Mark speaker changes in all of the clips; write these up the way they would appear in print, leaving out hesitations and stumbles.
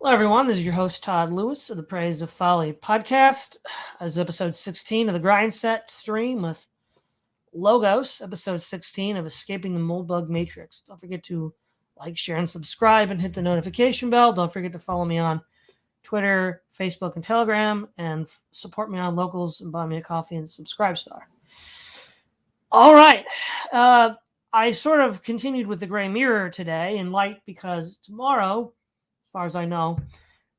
Speaker 1: Hello, everyone. This is your host, Todd Lewis of the Praise of Folly podcast. As episode 16 of the Grindset stream with Logos, episode 16 of Escaping the Moldbug Matrix. Don't forget to like, share, and subscribe and hit the notification bell. Don't forget to follow me on Twitter, Facebook, and Telegram, and support me on Locals and buy me a coffee and subscribe star. All right. I sort of continued with the Gray Mirror today in light because tomorrow, as far as I know,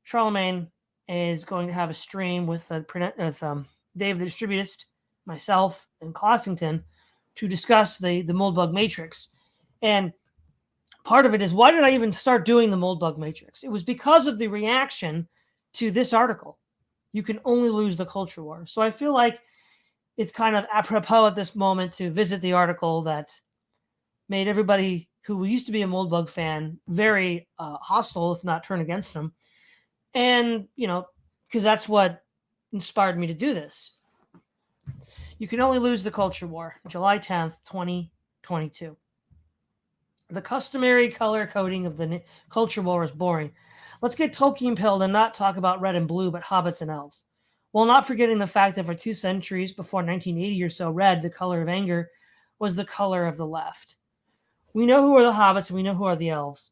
Speaker 1: Charlemagne is going to have a stream with Dave the Distributist, myself, and Clossington to discuss the Moldbug Matrix. And part of it is, why did I even start doing the Moldbug Matrix? It was because of the reaction to this article. You can only lose the culture war. So I feel like it's kind of apropos at this moment to visit the article that made everybody who used to be a Moldbug fan very hostile, if not turn against them. And, because that's what inspired me to do this. You can only lose the culture war, July 10th, 2022. The customary color coding of the culture war is boring. Let's get Tolkien pilled and not talk about red and blue, but hobbits and elves. While not forgetting the fact that for 2 centuries before 1980 or so, red, the color of anger, was the color of the left. We know who are the hobbits and we know who are the elves.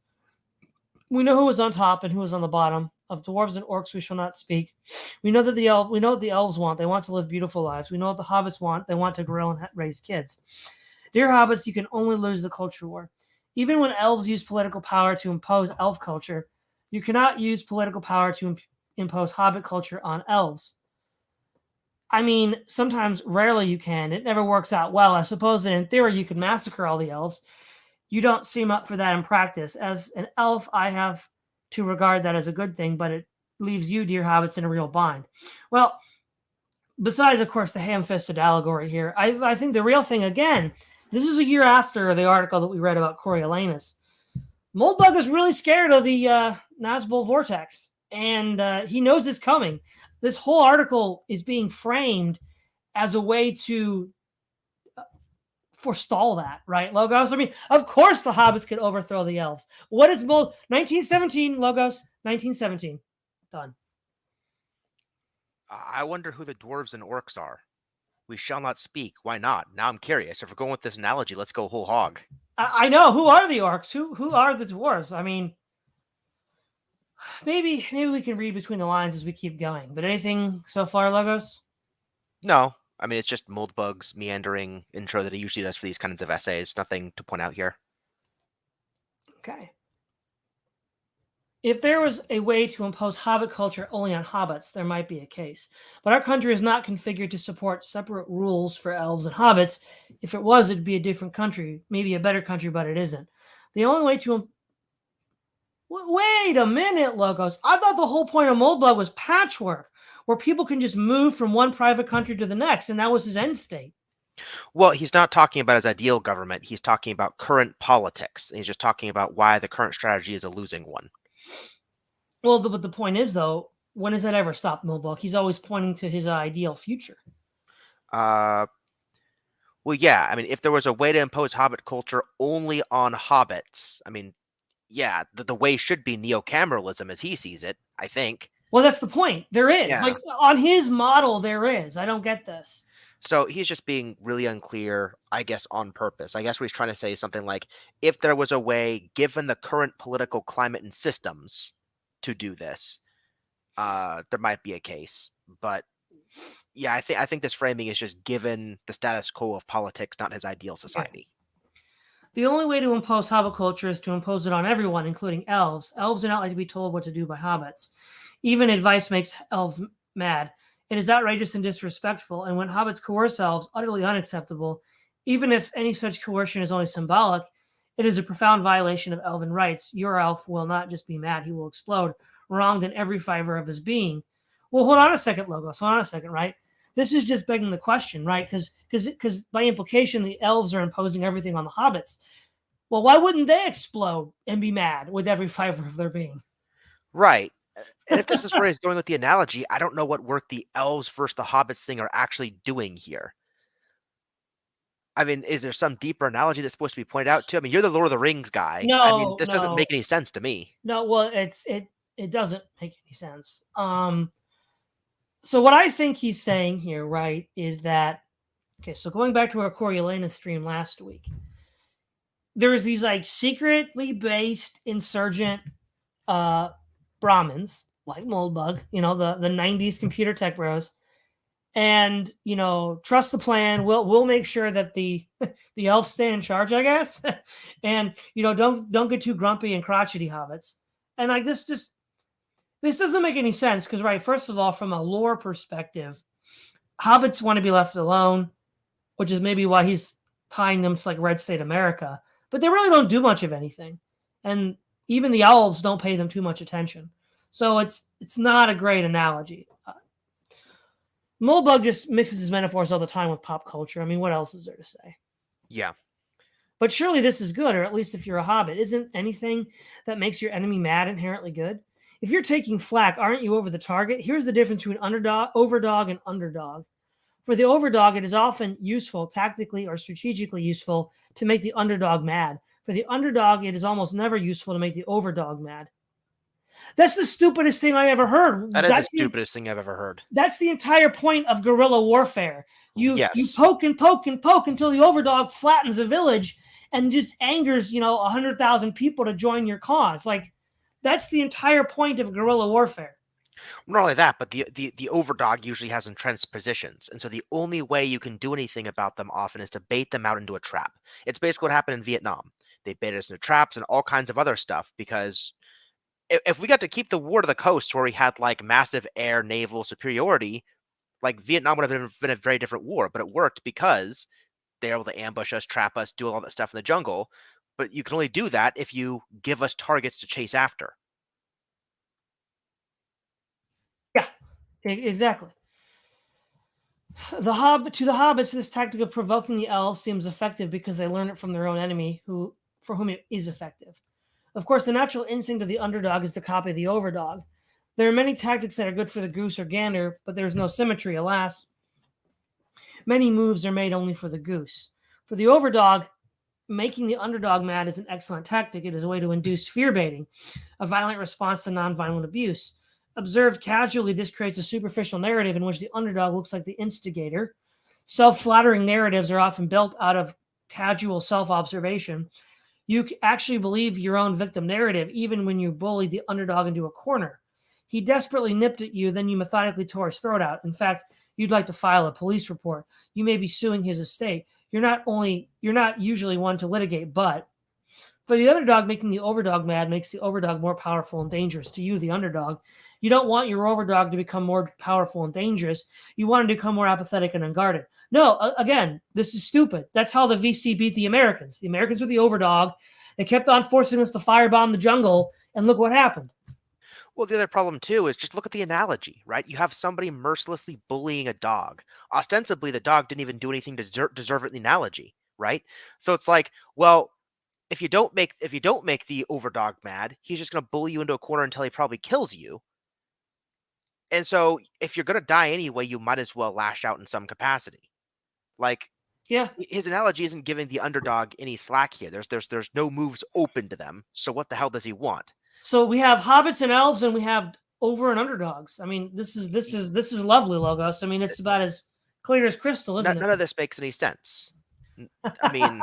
Speaker 1: We know who is on top and who is on the bottom. Of dwarves and orcs we shall not speak. We know what the elves want. They want to live beautiful lives. We know what the hobbits want. They want to grow and raise kids. Dear hobbits, you can only lose the culture war. Even when elves use political power to impose elf culture, you cannot use political power to impose hobbit culture on elves. I mean, sometimes, rarely you can. It never works out well. I suppose that in theory you could massacre all the elves. You don't seem up for that in practice. As an elf, I have to regard that as a good thing, but it leaves you, dear hobbits, in a real bind. Well, besides, of course, the ham-fisted allegory here, I think the real thing, again, this is a year after the article that we read about Coriolanus. Moldbug is really scared of the Nazgul vortex, and he knows it's coming. This whole article is being framed as a way to forestall that, right, Logos? I mean, of course the hobbits could overthrow the elves. What is 1917, Logos? 1917. Done.
Speaker 2: I wonder who the dwarves and orcs are. We shall not speak. Why not? Now I'm curious. If we're going with this analogy, let's go whole hog.
Speaker 1: I know. Who are the orcs? Who are the dwarves? I mean, maybe we can read between the lines as we keep going. But anything so far, Logos?
Speaker 2: No. I mean, it's just Moldbug's meandering intro that he usually does for these kinds of essays. Nothing to point out here.
Speaker 1: Okay. If there was a way to impose hobbit culture only on hobbits, there might be a case. But our country is not configured to support separate rules for elves and hobbits. If it was, it'd be a different country, maybe a better country, but it isn't. The only way to... Wait a minute, Logos. I thought the whole point of Moldbug was patchwork, where people can just move from one private country to the next, and that was his end state.
Speaker 2: Well, he's not talking about his ideal government. He's talking about current politics. He's just talking about why the current strategy is a losing one.
Speaker 1: Well, but the point is, though, when has that ever stopped Moldbug? He's always pointing to his ideal future.
Speaker 2: Well, yeah. I mean, if there was a way to impose hobbit culture only on hobbits, I mean, yeah, the way should be neocameralism as he sees it, I think.
Speaker 1: Well, that's the point. There is.
Speaker 2: Yeah.
Speaker 1: Like, on his model, there is. I don't get this.
Speaker 2: So he's just being really unclear, I guess, on purpose. I guess what he's trying to say is something like, if there was a way, given the current political climate and systems, to do this, there might be a case. But yeah, I think this framing is just given the status quo of politics, not his ideal society.
Speaker 1: The only way to impose hobbit culture is to impose it on everyone, including elves. Elves do not like to be told what to do by hobbits. Even advice makes elves mad. It is outrageous and disrespectful, and when hobbits coerce elves, utterly unacceptable. Even if any such coercion is only symbolic, it is a profound violation of elven rights. Your elf will not just be mad, he will explode, wronged in every fiber of his being. Well, hold on a second, Logos. Hold on a second, right? This is just begging the question, right? Because by implication, the elves are imposing everything on the hobbits. Well, why wouldn't they explode and be mad with every fiber of their being?
Speaker 2: Right. And if this is where he's going with the analogy, I don't know what work the elves versus the hobbits thing are actually doing here. I mean, is there some deeper analogy that's supposed to be pointed out to? I mean, you're the Lord of the Rings guy.
Speaker 1: No,
Speaker 2: I mean, this doesn't make any sense to me.
Speaker 1: No, well, It doesn't make any sense. So what I think he's saying here, right, is that, okay, so going back to our Coriolanus stream last week, there's these like secretly based insurgent Brahmins like Moldbug, the 90s computer tech bros, and trust the plan. We'll make sure that the the elves stay in charge, I guess. And don't get too grumpy and crotchety, hobbits. And like this doesn't make any sense because, right, first of all, from a lore perspective, hobbits want to be left alone, which is maybe why he's tying them to like Red State America. But they really don't do much of anything, and even the elves don't pay them too much attention. So it's not a great analogy. Moldbug just mixes his metaphors all the time with pop culture. I mean, what else is there to say?
Speaker 2: Yeah.
Speaker 1: But surely this is good, or at least if you're a hobbit, isn't anything that makes your enemy mad inherently good? If you're taking flak, aren't you over the target? Here's the difference between overdog and underdog. For the overdog, it is often useful, tactically or strategically useful, to make the underdog mad. For the underdog, it is almost never useful to make the overdog mad. That's the stupidest thing I've ever heard.
Speaker 2: That's the stupidest thing I've ever heard.
Speaker 1: That's the entire point of guerrilla warfare. You poke and poke and poke until the overdog flattens a village and just angers, 100,000 people to join your cause. Like, that's the entire point of guerrilla warfare.
Speaker 2: Not only that, but the overdog usually has entrenched positions, and so the only way you can do anything about them often is to bait them out into a trap. It's basically what happened in Vietnam. They baited us into traps and all kinds of other stuff because if we got to keep the war to the coast where we had like massive air naval superiority, like Vietnam would have been a very different war, but it worked because they were able to ambush us, trap us, do all that stuff in the jungle. But you can only do that if you give us targets to chase after.
Speaker 1: Yeah, exactly. To the hobbits, this tactic of provoking the elves seems effective because they learn it from their own enemy, for whom it is effective. Of course, the natural instinct of the underdog is to copy the overdog. There are many tactics that are good for the goose or gander, but there is no symmetry, alas. Many moves are made only for the goose. For the overdog, making the underdog mad is an excellent tactic. It is a way to induce fear baiting, a violent response to nonviolent abuse. Observed casually, this creates a superficial narrative in which the underdog looks like the instigator. Self-flattering narratives are often built out of casual self-observation. You actually believe your own victim narrative, even when you bullied the underdog into a corner. He desperately nipped at you, then you methodically tore his throat out. In fact, you'd like to file a police report. You may be suing his estate. You're not usually one to litigate, but for the underdog, making the overdog mad makes the overdog more powerful and dangerous to you, the underdog. You don't want your overdog to become more powerful and dangerous. You want him to become more apathetic and unguarded. No, again, this is stupid. That's how the VC beat the Americans. The Americans were the overdog. They kept on forcing us to firebomb the jungle, and look what happened.
Speaker 2: Well, the other problem, too, is just look at the analogy, right? You have somebody mercilessly bullying a dog. Ostensibly, the dog didn't even do anything to deserve it in the analogy, right? So it's like, well, if you don't make the overdog mad, he's just going to bully you into a corner until he probably kills you. And so if you're going to die anyway, you might as well lash out in some capacity. Like,
Speaker 1: yeah,
Speaker 2: his analogy isn't giving the underdog any slack here. There's no moves open to them. So what the hell does he want?
Speaker 1: So we have hobbits and elves, and we have over and underdogs. I mean, this is lovely, Logos. I mean, it's about as clear as crystal, isn't it?
Speaker 2: None of this makes any sense. I mean,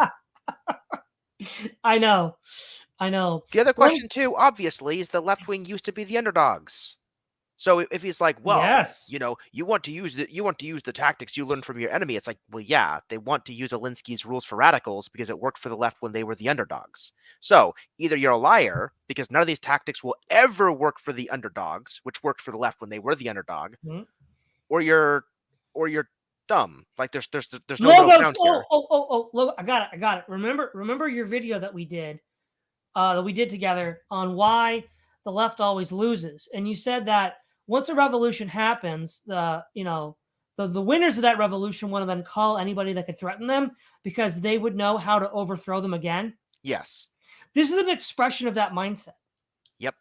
Speaker 1: I know.
Speaker 2: The other question, too, obviously, is the left wing used to be the underdogs. So if he's like, well,
Speaker 1: yes,
Speaker 2: you want to use the tactics you learned from your enemy. It's like, well, yeah, they want to use Alinsky's rules for radicals because it worked for the left when they were the underdogs. So either you're a liar because none of these tactics will ever work for the underdogs, which worked for the left when they were the underdog, or you're dumb. Like there's no middle ground here.
Speaker 1: Look, I got it. Remember your video that we did together on why the left always loses, and you said that once a revolution happens, the winners of that revolution want to then call anybody that could threaten them because they would know how to overthrow them again.
Speaker 2: Yes.
Speaker 1: This is an expression of that mindset.
Speaker 2: Yep.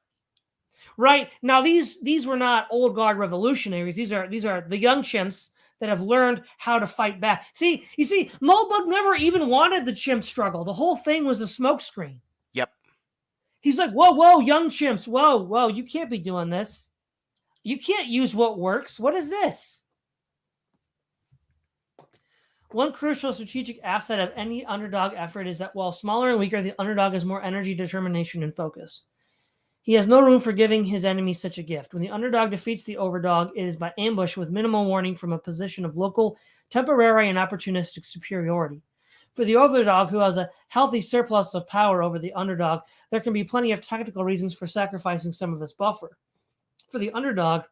Speaker 1: Right. Now, these were not old guard revolutionaries. These are the young chimps that have learned how to fight back. You see, Moldbug never even wanted the chimp struggle. The whole thing was a smokescreen.
Speaker 2: Yep.
Speaker 1: He's like, whoa, young chimps, whoa, you can't be doing this. You can't use what works. What is this? One crucial strategic asset of any underdog effort is that while smaller and weaker, the underdog has more energy, determination, and focus. He has no room for giving his enemy such a gift. When the underdog defeats the overdog, it is by ambush with minimal warning from a position of local, temporary, and opportunistic superiority. For the overdog, who has a healthy surplus of power over the underdog, there can be plenty of tactical reasons for sacrificing some of this buffer. For the underdog,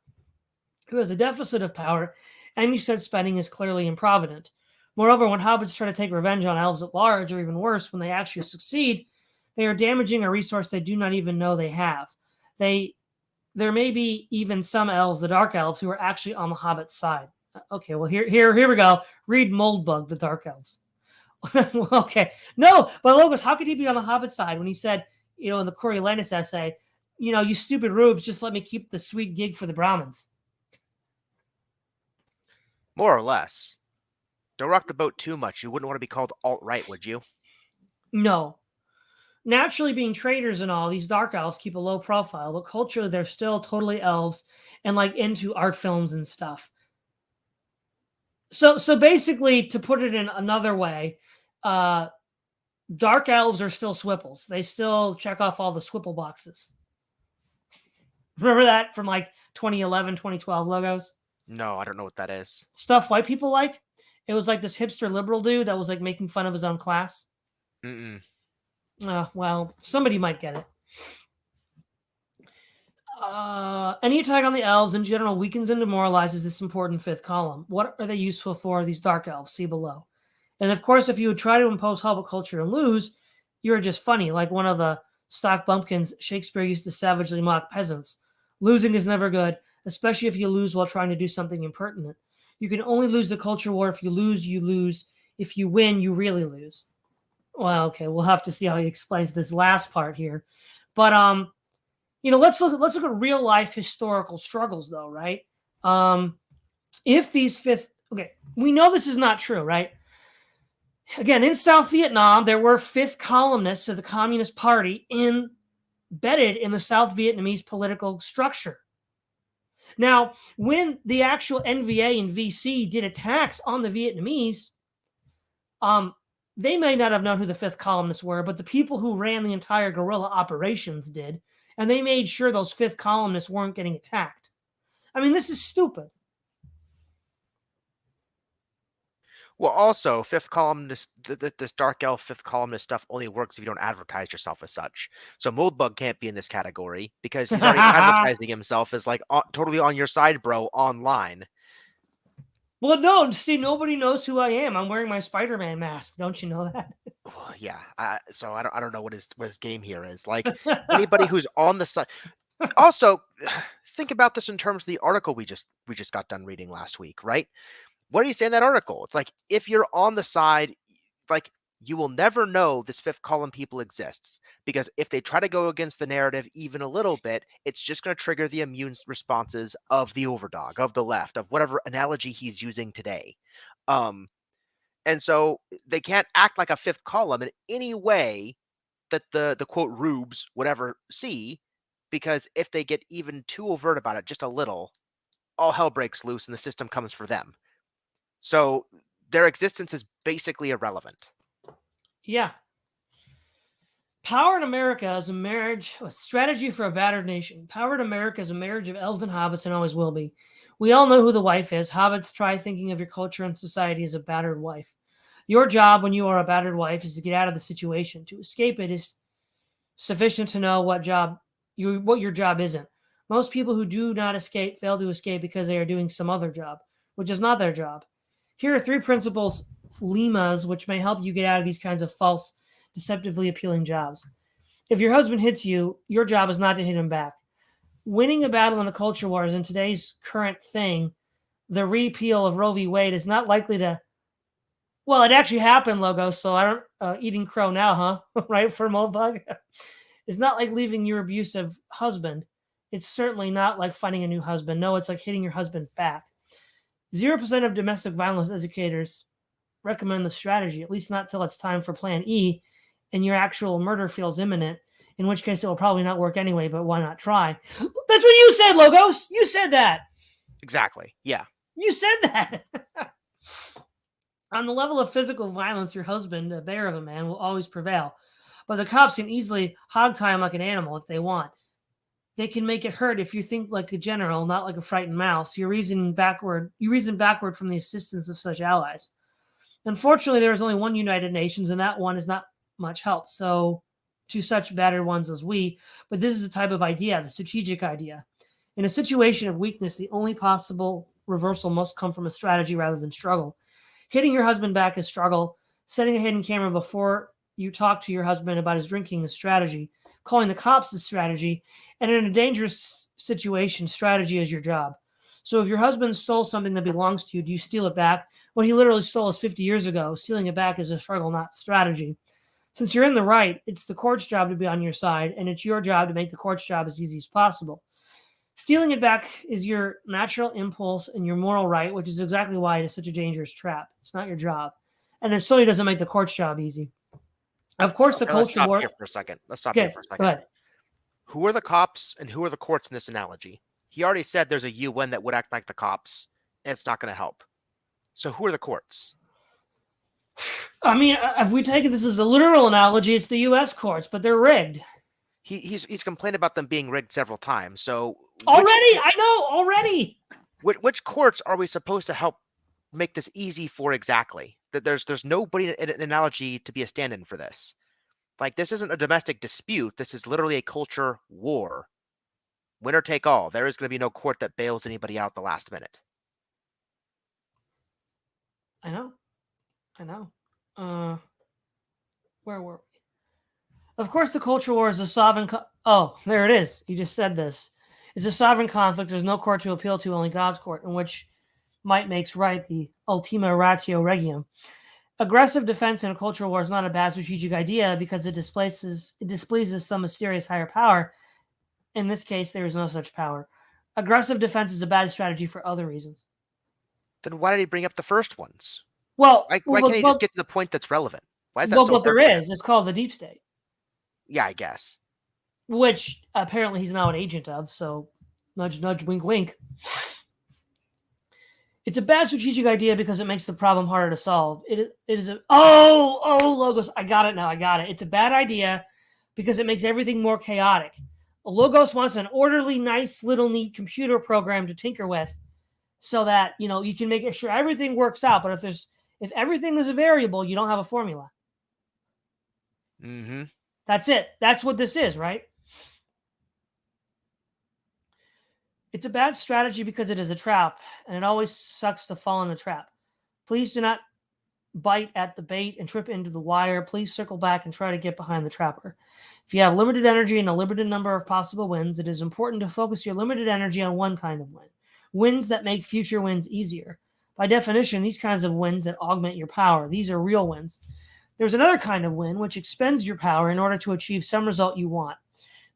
Speaker 1: who has a deficit of power, any such spending is clearly improvident. Moreover, when hobbits try to take revenge on elves at large, or even worse, when they actually succeed, they are damaging a resource they do not even know they have. There may be even some elves, the Dark Elves, who are actually on the hobbit's side. Okay, well, here we go. Read Moldbug, the Dark Elves. Okay. No, but Logos, how could he be on the hobbit side when he said, in the Coriolanus essay, you stupid rubes, just let me keep the sweet gig for the Brahmins.
Speaker 2: More or less. Don't rock the boat too much. You wouldn't want to be called alt-right, would you?
Speaker 1: No. Naturally, being traitors and all, these Dark Elves keep a low profile, but culturally, they're still totally elves and into art films and stuff. So basically, to put it in another way, Dark Elves are still Swipples. They still check off all the Swipple boxes. Remember that from 2011, 2012 logos?
Speaker 2: No, I don't know what that is.
Speaker 1: Stuff white people like? It was this hipster liberal dude that was making fun of his own class. Well, somebody might get it. Any attack on the elves in general weakens and demoralizes this important fifth column. What are they useful for, these Dark Elves? See below. And of course, if you would try to impose hobbit culture and lose, you're just funny, like one of the stock bumpkins Shakespeare used to savagely mock peasants. Losing is never good, especially if you lose while trying to do something impertinent. You can only lose the culture war. If you lose, you lose. If you win, you really lose. Well, okay, we'll have to see how he explains this last part here. But let's look at real life historical struggles, though, right? If these we know this is not true, right? Again, in South Vietnam, there were fifth columnists of the Communist Party embedded in the South Vietnamese political structure. Now, when the actual NVA and VC did attacks on the Vietnamese, they may not have known who the fifth columnists were, but the people who ran the entire guerrilla operations did, and they made sure those fifth columnists weren't getting attacked. I mean, this is stupid.
Speaker 2: Well, also, fifth columnist, this Dark Elf fifth columnist stuff only works if you don't advertise yourself as such. So Moldbug can't be in this category because he's already advertising himself as totally on your side, bro, online.
Speaker 1: Well, no, see, nobody knows who I am. I'm wearing my Spider-Man mask. Don't you know that?
Speaker 2: Well, yeah. So I don't know what his game here is. Anybody who's on the side. Also, think about this in terms of the article we just got done reading last week, right? What do you say in that article? It's if you're on the side, you will never know this fifth column people exists, because if they try to go against the narrative even a little bit, it's just going to trigger the immune responses of the overdog, of the left, of whatever analogy he's using today. And so they can't act like a fifth column in any way that the quote rubes whatever see, because if they get even too overt about it, just a little, all hell breaks loose and the system comes for them. So their existence is basically irrelevant.
Speaker 1: Yeah. Power in America is a strategy for a battered nation. Power in America is a marriage of elves and hobbits and always will be. We all know who the wife is. Hobbits, try thinking of your culture and society as a battered wife. Your job when you are a battered wife is to get out of the situation. To escape it is sufficient to know what your job isn't. Most people who do not escape fail to escape because they are doing some other job, which is not their job. Here are 3 principles, lemas, which may help you get out of these kinds of false, deceptively appealing jobs. If your husband hits you, your job is not to hit him back. Winning a battle in the culture wars in today's current thing, the repeal of Roe v. Wade, is not likely to... Well, it actually happened, Logo, so I don't... eating crow now, huh? Right, for Moldbug? It's not like leaving your abusive husband. It's certainly not like finding a new husband. No, it's like hitting your husband back. 0% of domestic violence educators recommend the strategy, at least not till it's time for Plan E and your actual murder feels imminent. in which case it will probably not work anyway, but why not try? That's what you said, Logos! You said that!
Speaker 2: Exactly. Yeah.
Speaker 1: You said that! On the level of physical violence, your husband, a bear of a man, will always prevail. But the cops can easily hogtie him like an animal if they want. They can make it hurt if you think like a general, not like a frightened mouse. You reason backward from the assistance of such allies. Unfortunately, there is only one United Nations, and that one is not much help. So, to such battered ones as we, but this is a type of idea, the strategic idea. In a situation of weakness, the only possible reversal must come from a strategy rather than struggle. Hitting your husband back is struggle. Setting a hidden camera before you talk to your husband about his drinking is strategy. Calling the cops is strategy. And in a dangerous situation, strategy is your job. So if your husband stole something that belongs to you, do you steal it back? What he literally stole is 50 years ago. Stealing it back is a struggle, not strategy. Since you're in the right, it's the court's job to be on your side, and it's your job to make the court's job as easy as possible. Stealing it back is your natural impulse and your moral right, which is exactly why it is such a dangerous trap. It's not your job. And it certainly doesn't make the court's job easy. Of course, the culture war...
Speaker 2: Let's stop here for a second.
Speaker 1: Go ahead.
Speaker 2: Who are the cops and who are the courts in this analogy? He already said there's a UN that would act like the cops, and it's not going to help. So who are the courts?
Speaker 1: I mean, if we take this as a literal analogy, it's the U.S. courts, but they're rigged.
Speaker 2: He's complained about them being rigged several times. So
Speaker 1: already.
Speaker 2: Which courts are we supposed to help make this easy for exactly? That there's nobody in an analogy to be a stand-in for this. Like, this isn't a domestic dispute. This is literally a culture war. Winner take all. There is going to be no court that bails anybody out at the last minute.
Speaker 1: I know. Where were we? Of course, the culture war is a sovereign... there it is. You just said this. It's a sovereign conflict. There's no court to appeal to, only God's court, in which might makes right, the ultima ratio regium. Aggressive defense in a cultural war is not a bad strategic idea because it displeases some mysterious higher power. In this case, there is no such power. Aggressive defense is a bad strategy for other reasons.
Speaker 2: Then why did he bring up the first ones?
Speaker 1: Well,
Speaker 2: why can't he just get to the point that's relevant? Why is that so
Speaker 1: there is. It's called the deep state.
Speaker 2: Yeah, I guess.
Speaker 1: Which apparently he's now an agent of, so nudge, nudge, wink, wink. It's a bad strategic idea because it makes the problem harder to solve. Logos, I got it now, It's a bad idea because it makes everything more chaotic. Logos wants an orderly, nice, little, neat computer program to tinker with so that, you can make sure everything works out. But if everything is a variable, you don't have a formula.
Speaker 2: Mm-hmm.
Speaker 1: That's it. That's what this is, right? It's a bad strategy because it is a trap, and it always sucks to fall in a trap. Please do not bite at the bait and trip into the wire. Please circle back and try to get behind the trapper. If you have limited energy and a limited number of possible wins, it is important to focus your limited energy on one kind of win. Wins that make future wins easier. By definition, these kinds of wins that augment your power. These are real wins. There's another kind of win which expends your power in order to achieve some result you want.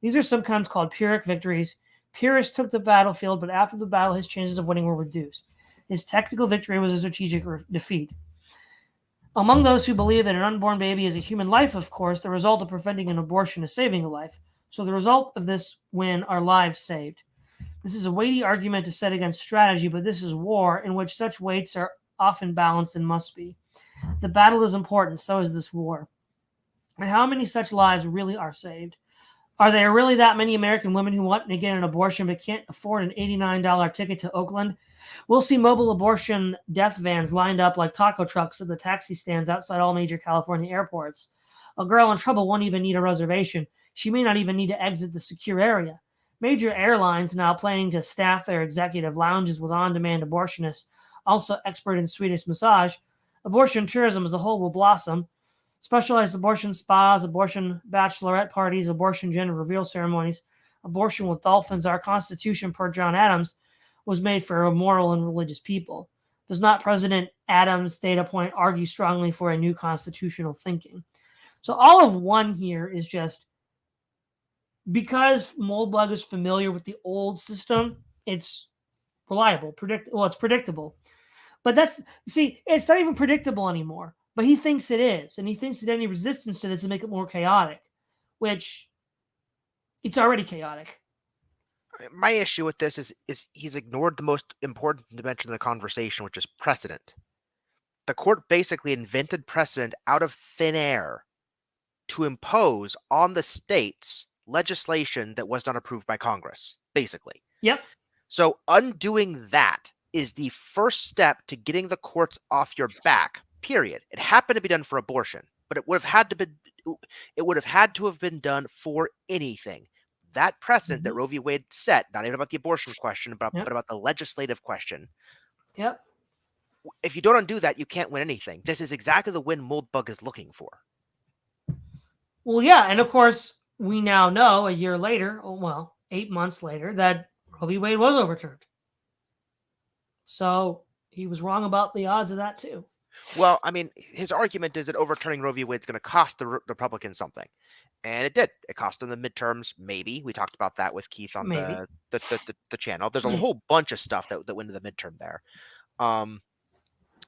Speaker 1: These are sometimes called Pyrrhic victories. Pyrrhus took the battlefield, but after the battle, his chances of winning were reduced. His tactical victory was a strategic defeat. Among those who believe that an unborn baby is a human life, of course, the result of preventing an abortion is saving a life. So the result of this win are lives saved. This is a weighty argument to set against strategy, but this is war in which such weights are often balanced and must be. The battle is important, so is this war. And how many such lives really are saved? Are there really that many American women who want to get an abortion but can't afford an $89 ticket to Oakland? We'll see mobile abortion death vans lined up like taco trucks at the taxi stands outside all major California airports. A girl in trouble won't even need a reservation. She may not even need to exit the secure area. Major airlines now planning to staff their executive lounges with on-demand abortionists, also expert in Swedish massage. Abortion tourism as a whole will blossom. Specialized abortion spas, abortion bachelorette parties, abortion gender reveal ceremonies, abortion with dolphins. Our Constitution, per John Adams, was made for moral and religious people. Does not President Adams' data point argue strongly for a new constitutional thinking? So all of one here is just because Moldbug is familiar with the old system, it's reliable, it's predictable. But it's not even predictable anymore. But he thinks it is, and he thinks that any resistance to this will make it more chaotic, which It's already chaotic.
Speaker 2: My issue with this is he's ignored the most important dimension of the conversation, which is precedent. The court basically invented precedent out of thin air to impose on the states legislation that was not approved by Congress, basically.
Speaker 1: Yep.
Speaker 2: So undoing that is the first step to getting the courts off your back, period. It happened to be done for abortion, but it would have had to have been done for anything. That precedent that Roe v. Wade set, not even about the abortion question, but about the legislative question.
Speaker 1: Yep.
Speaker 2: If you don't undo that, you can't win anything. This is exactly the win Moldbug is looking for.
Speaker 1: Well, yeah, and of course, we now know a year later, 8 months later, that Roe v. Wade was overturned. So he was wrong about the odds of that too.
Speaker 2: Well, I mean, his argument is that overturning Roe v. Wade is going to cost the Republicans something. And it did. It cost them the midterms, maybe. We talked about that with Keith on the channel. There's a whole bunch of stuff that went into the midterm there.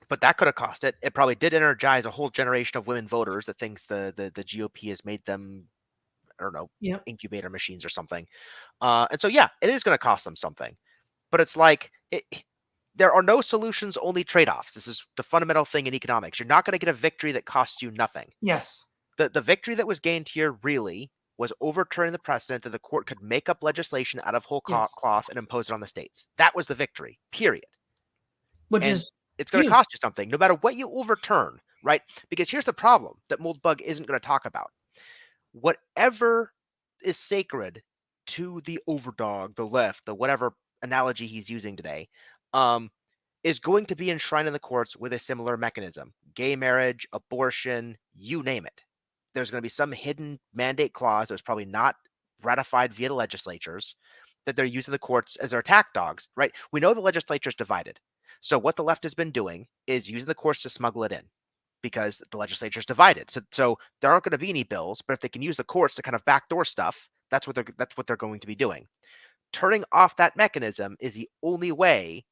Speaker 2: But that could have cost it. It probably did energize a whole generation of women voters that thinks the GOP has made them, I don't know, incubator machines or something. And so, yeah, it is going to cost them something. But it's like, there are no solutions, only trade-offs. This is the fundamental thing in economics. You're not going to get a victory that costs you nothing.
Speaker 1: Yes.
Speaker 2: The victory that was gained here really was overturning the precedent that the court could make up legislation out of whole cloth and impose it on the states. That was the victory, period. It's going to cost you something, no matter what you overturn, right? Because here's the problem that Moldbug isn't going to talk about. Whatever is sacred to the overdog, the left, the whatever analogy he's using today, is going to be enshrined in the courts with a similar mechanism. Gay marriage, abortion, you name it. There's going to be some hidden mandate clause that was probably not ratified via the legislatures that they're using the courts as their attack dogs, right? We know the legislature's divided. So what the left has been doing is using the courts to smuggle it in because the legislature's divided. So there aren't going to be any bills, but if they can use the courts to kind of backdoor stuff, that's what they're going to be doing. Turning off that mechanism is the only way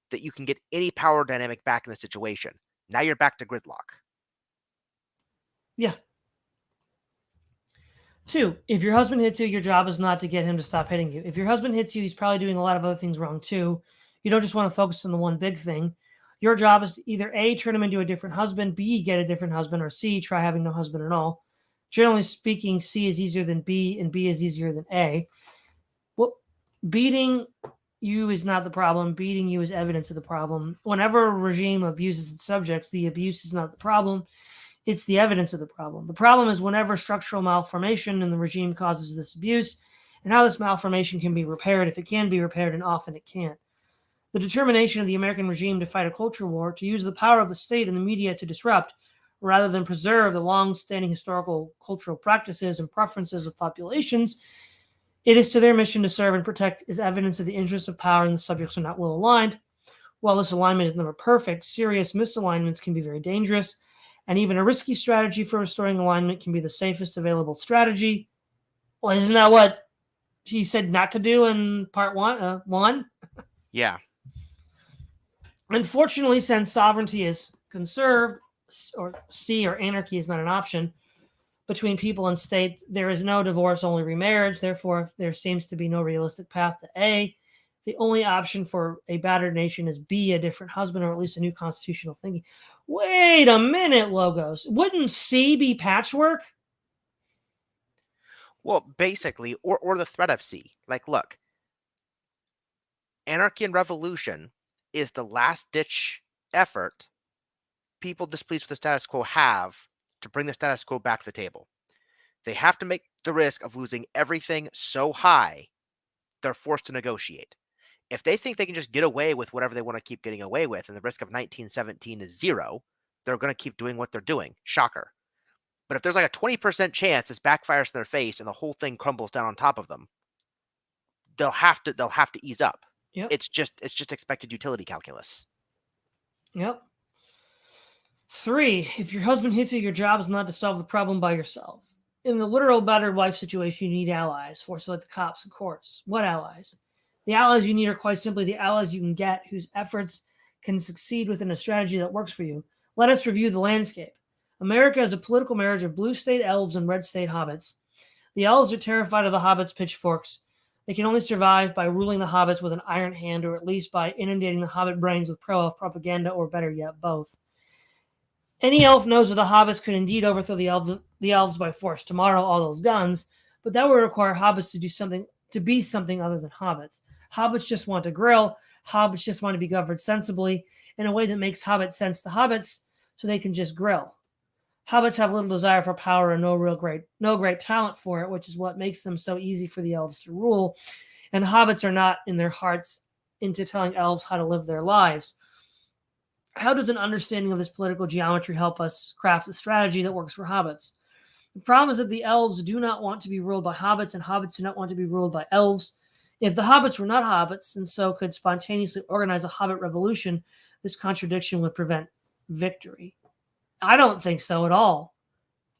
Speaker 2: that you can get any power dynamic back in the situation. Now you're back to gridlock.
Speaker 1: Yeah. 2, if your husband hits you, your job is not to get him to stop hitting you. If your husband hits you, he's probably doing a lot of other things wrong too. You don't just want to focus on the one big thing. Your job is to either A, turn him into a different husband, B, get a different husband, or C, try having no husband at all. Generally speaking, C is easier than B, and B is easier than A. Well, beating you is not the problem. Beating you is evidence of the problem. Whenever a regime abuses its subjects, the abuse is not the problem. It's the evidence of the problem. The problem is whenever structural malformation in the regime causes this abuse, and how this malformation can be repaired, if it can be repaired, and often it can't. The determination of the American regime to fight a culture war, to use the power of the state and the media to disrupt, rather than preserve the long-standing historical cultural practices and preferences of populations, it is to their mission to serve and protect is evidence of the interest of power, and the subjects are not well aligned. While this alignment is never perfect, serious misalignments can be very dangerous, and even a risky strategy for restoring alignment can be the safest available strategy. Well, isn't that what he said not to do in part one?
Speaker 2: Yeah.
Speaker 1: Unfortunately, since sovereignty is conserved, or C, or anarchy is not an option between people and state, there is no divorce, only remarriage. Therefore, there seems to be no realistic path to A. The only option for a battered nation is B, a different husband, or at least a new constitutional thinking. Wait a minute, Logos. Wouldn't C be patchwork?
Speaker 2: Well, basically, or the threat of C. Like, look, anarchy and revolution is the last-ditch effort people displeased with the status quo have to bring the status quo back to the table. They have to make the risk of losing everything so high, they're forced to negotiate. If they think they can just get away with whatever they want to keep getting away with, and the risk of 1917 is 0, they're going to keep doing what they're doing. Shocker. But if there's like a 20% chance this backfires in their face and the whole thing crumbles down on top of them, they'll have to ease up.
Speaker 1: Yep.
Speaker 2: It's just expected utility calculus.
Speaker 1: Yep. 3, if your husband hits you, your job is not to solve the problem by yourself. In the literal battered wife situation, you need allies, forces like the cops and courts. What allies? The allies you need are quite simply the allies you can get whose efforts can succeed within a strategy that works for you. Let us review the landscape. America is a political marriage of blue state elves and red state hobbits. The elves are terrified of the hobbits' pitchforks. They can only survive by ruling the hobbits with an iron hand, or at least by inundating the hobbit brains with pro-elf propaganda, or better yet, both. Any elf knows that the hobbits could indeed overthrow the elves by force tomorrow, all those guns, but that would require hobbits to be something other than hobbits. Hobbits just want to grill. Hobbits just want to be governed sensibly in a way that makes hobbit sense to hobbits, so they can just grill. Hobbits have little desire for power and no great talent for it, which is what makes them so easy for the elves to rule. And hobbits are not in their hearts into telling elves how to live their lives. How does an understanding of this political geometry help us craft a strategy that works for hobbits? The problem is that the elves do not want to be ruled by hobbits, and hobbits do not want to be ruled by elves. If the hobbits were not hobbits and so could spontaneously organize a hobbit revolution, this contradiction would prevent victory. I don't think so at all.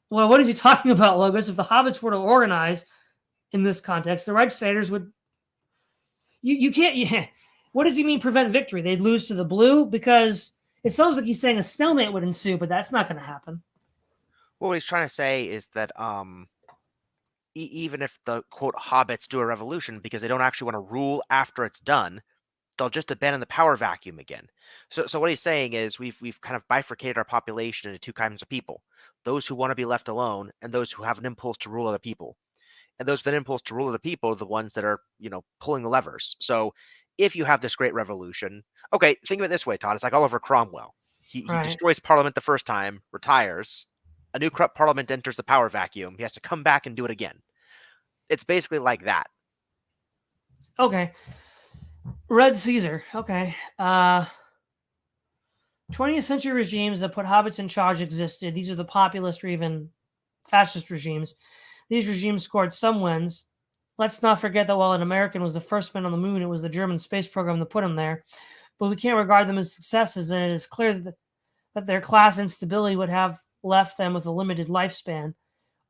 Speaker 1: Well, what is he talking about, Logos? If the hobbits were to organize in this context, the Reichstaters would... You can't... Yeah. What does he mean prevent victory? They'd lose to the blue? Because it sounds like he's saying a stalemate would ensue, but that's not going to happen.
Speaker 2: Well, what he's trying to say is that even if the, quote, hobbits do a revolution because they don't actually want to rule after it's done, they'll just abandon the power vacuum again. So what he's saying is we've kind of bifurcated our population into two kinds of people: those who want to be left alone and those who have an impulse to rule other people. And those with an impulse to rule other people are the ones that are, pulling the levers. So if you have this great revolution, okay, think of it this way, Todd. It's like Oliver Cromwell. He destroys Parliament the first time, retires. A new corrupt Parliament enters the power vacuum. He has to come back and do it again. It's basically like that.
Speaker 1: Okay. Red Caesar. Okay. 20th century regimes that put hobbits in charge existed. These are the populist or even fascist regimes. These regimes scored some wins. Let's not forget that while an American was the first man on the moon, it was the German space program that put him there. But we can't regard them as successes, and it is clear that their class instability would have left them with a limited lifespan.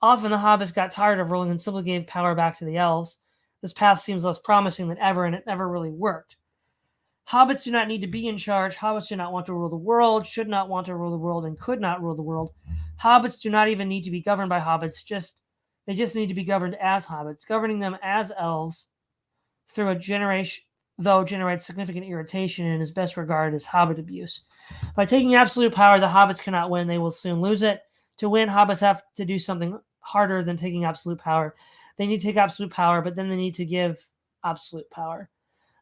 Speaker 1: Often the hobbits got tired of ruling and simply gave power back to the elves. This path seems less promising than ever, and it never really worked. Hobbits do not need to be in charge. Hobbits do not want to rule the world, should not want to rule the world, and could not rule the world. Hobbits do not even need to be governed by hobbits. They just need to be governed as hobbits. Governing them as elves through a generation, though, generates significant irritation and is best regarded as hobbit abuse. By taking absolute power, the hobbits cannot win. They will soon lose it. To win, hobbits have to do something harder than taking absolute power. They need to take absolute power, but then they need to give absolute power.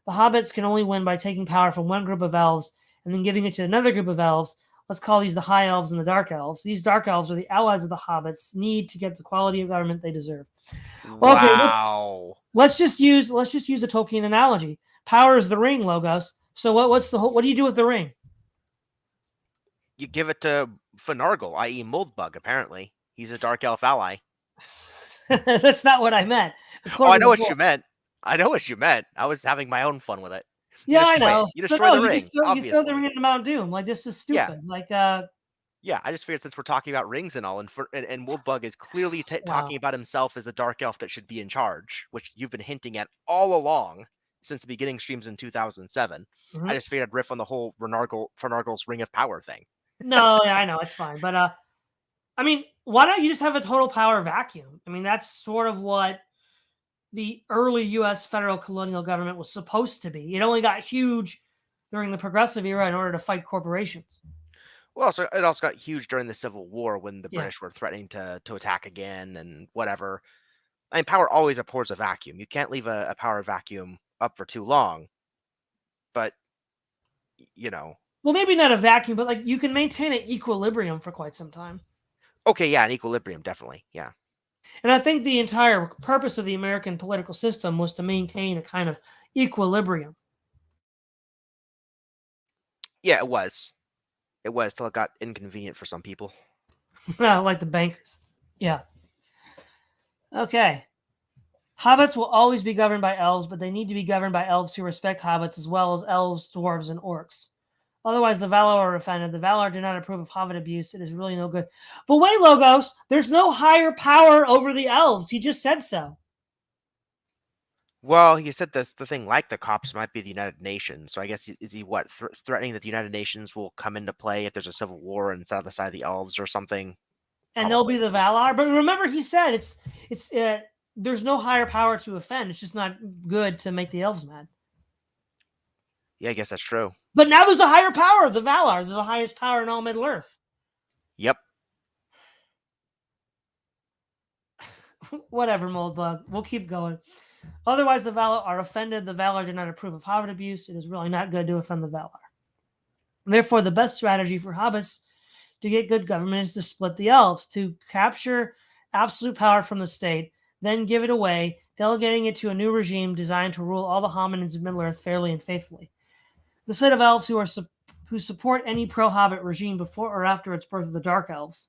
Speaker 1: The hobbits can only win by taking power from one group of elves and then giving it to another group of elves. Let's call these the High Elves and the Dark Elves. These Dark Elves are the allies of the hobbits, need to get the quality of government they deserve. Well,
Speaker 2: wow.
Speaker 1: Okay, let's just use a Tolkien analogy. Power is the ring, Logos. So what do you do with the ring?
Speaker 2: You give it to Finargle, i.e. Moldbug, apparently. He's a Dark Elf ally.
Speaker 1: That's not what I meant.
Speaker 2: I know what you meant. I was having my own fun with it.
Speaker 1: Yeah, I know.
Speaker 2: You destroy the ring.
Speaker 1: You throw the ring into Mount Doom. Like, this is stupid.
Speaker 2: Yeah. Yeah, I just figured since we're talking about rings and all, and Moldbug is clearly talking about himself as the Dark Elf that should be in charge, which you've been hinting at all along since the beginning streams in 2007. Mm-hmm. I just figured I'd riff on the whole Finargle's Ring of Power thing.
Speaker 1: No, yeah, I know. It's fine. But, why don't you just have a total power vacuum? That's sort of what the early U.S. federal colonial government was supposed to be. It only got huge during the Progressive era in order to fight corporations.
Speaker 2: Well, so it also got huge during the Civil War when the British were threatening to attack again and whatever. Power always abhors a vacuum. You can't leave a power vacuum up for too long. But,
Speaker 1: Well, maybe not a vacuum, but you can maintain an equilibrium for quite some time.
Speaker 2: Okay, yeah, an equilibrium, definitely, yeah.
Speaker 1: And I think the entire purpose of the American political system was to maintain a kind of equilibrium.
Speaker 2: Yeah, it was. It was till it got inconvenient for some people.
Speaker 1: Like the bankers. Yeah. Okay. Hobbits will always be governed by elves, but they need to be governed by elves who respect hobbits as well as elves, dwarves, and orcs. Otherwise, the Valar are offended. The Valar do not approve of hobbit abuse. It is really no good. But wait, Logos, there's no higher power over the elves. He just said so.
Speaker 2: Well, he said the thing like the cops might be the United Nations. So I guess, is he threatening that the United Nations will come into play if there's a civil war and it's on the side of the elves or something?
Speaker 1: And they'll be the Valar. But remember, he said there's no higher power to offend. It's just not good to make the elves mad.
Speaker 2: Yeah, I guess that's true.
Speaker 1: But now there's a higher power, the Valar. They're the highest power in all Middle Earth.
Speaker 2: Yep.
Speaker 1: Whatever, Moldbug. We'll keep going. Otherwise, the Valar are offended. The Valar do not approve of hobbit abuse. It is really not good to offend the Valar. Therefore, the best strategy for hobbits to get good government is to split the elves, to capture absolute power from the state, then give it away, delegating it to a new regime designed to rule all the hominids of Middle-earth fairly and faithfully. The set of elves who support any pro-hobbit regime before or after its birth of the Dark Elves.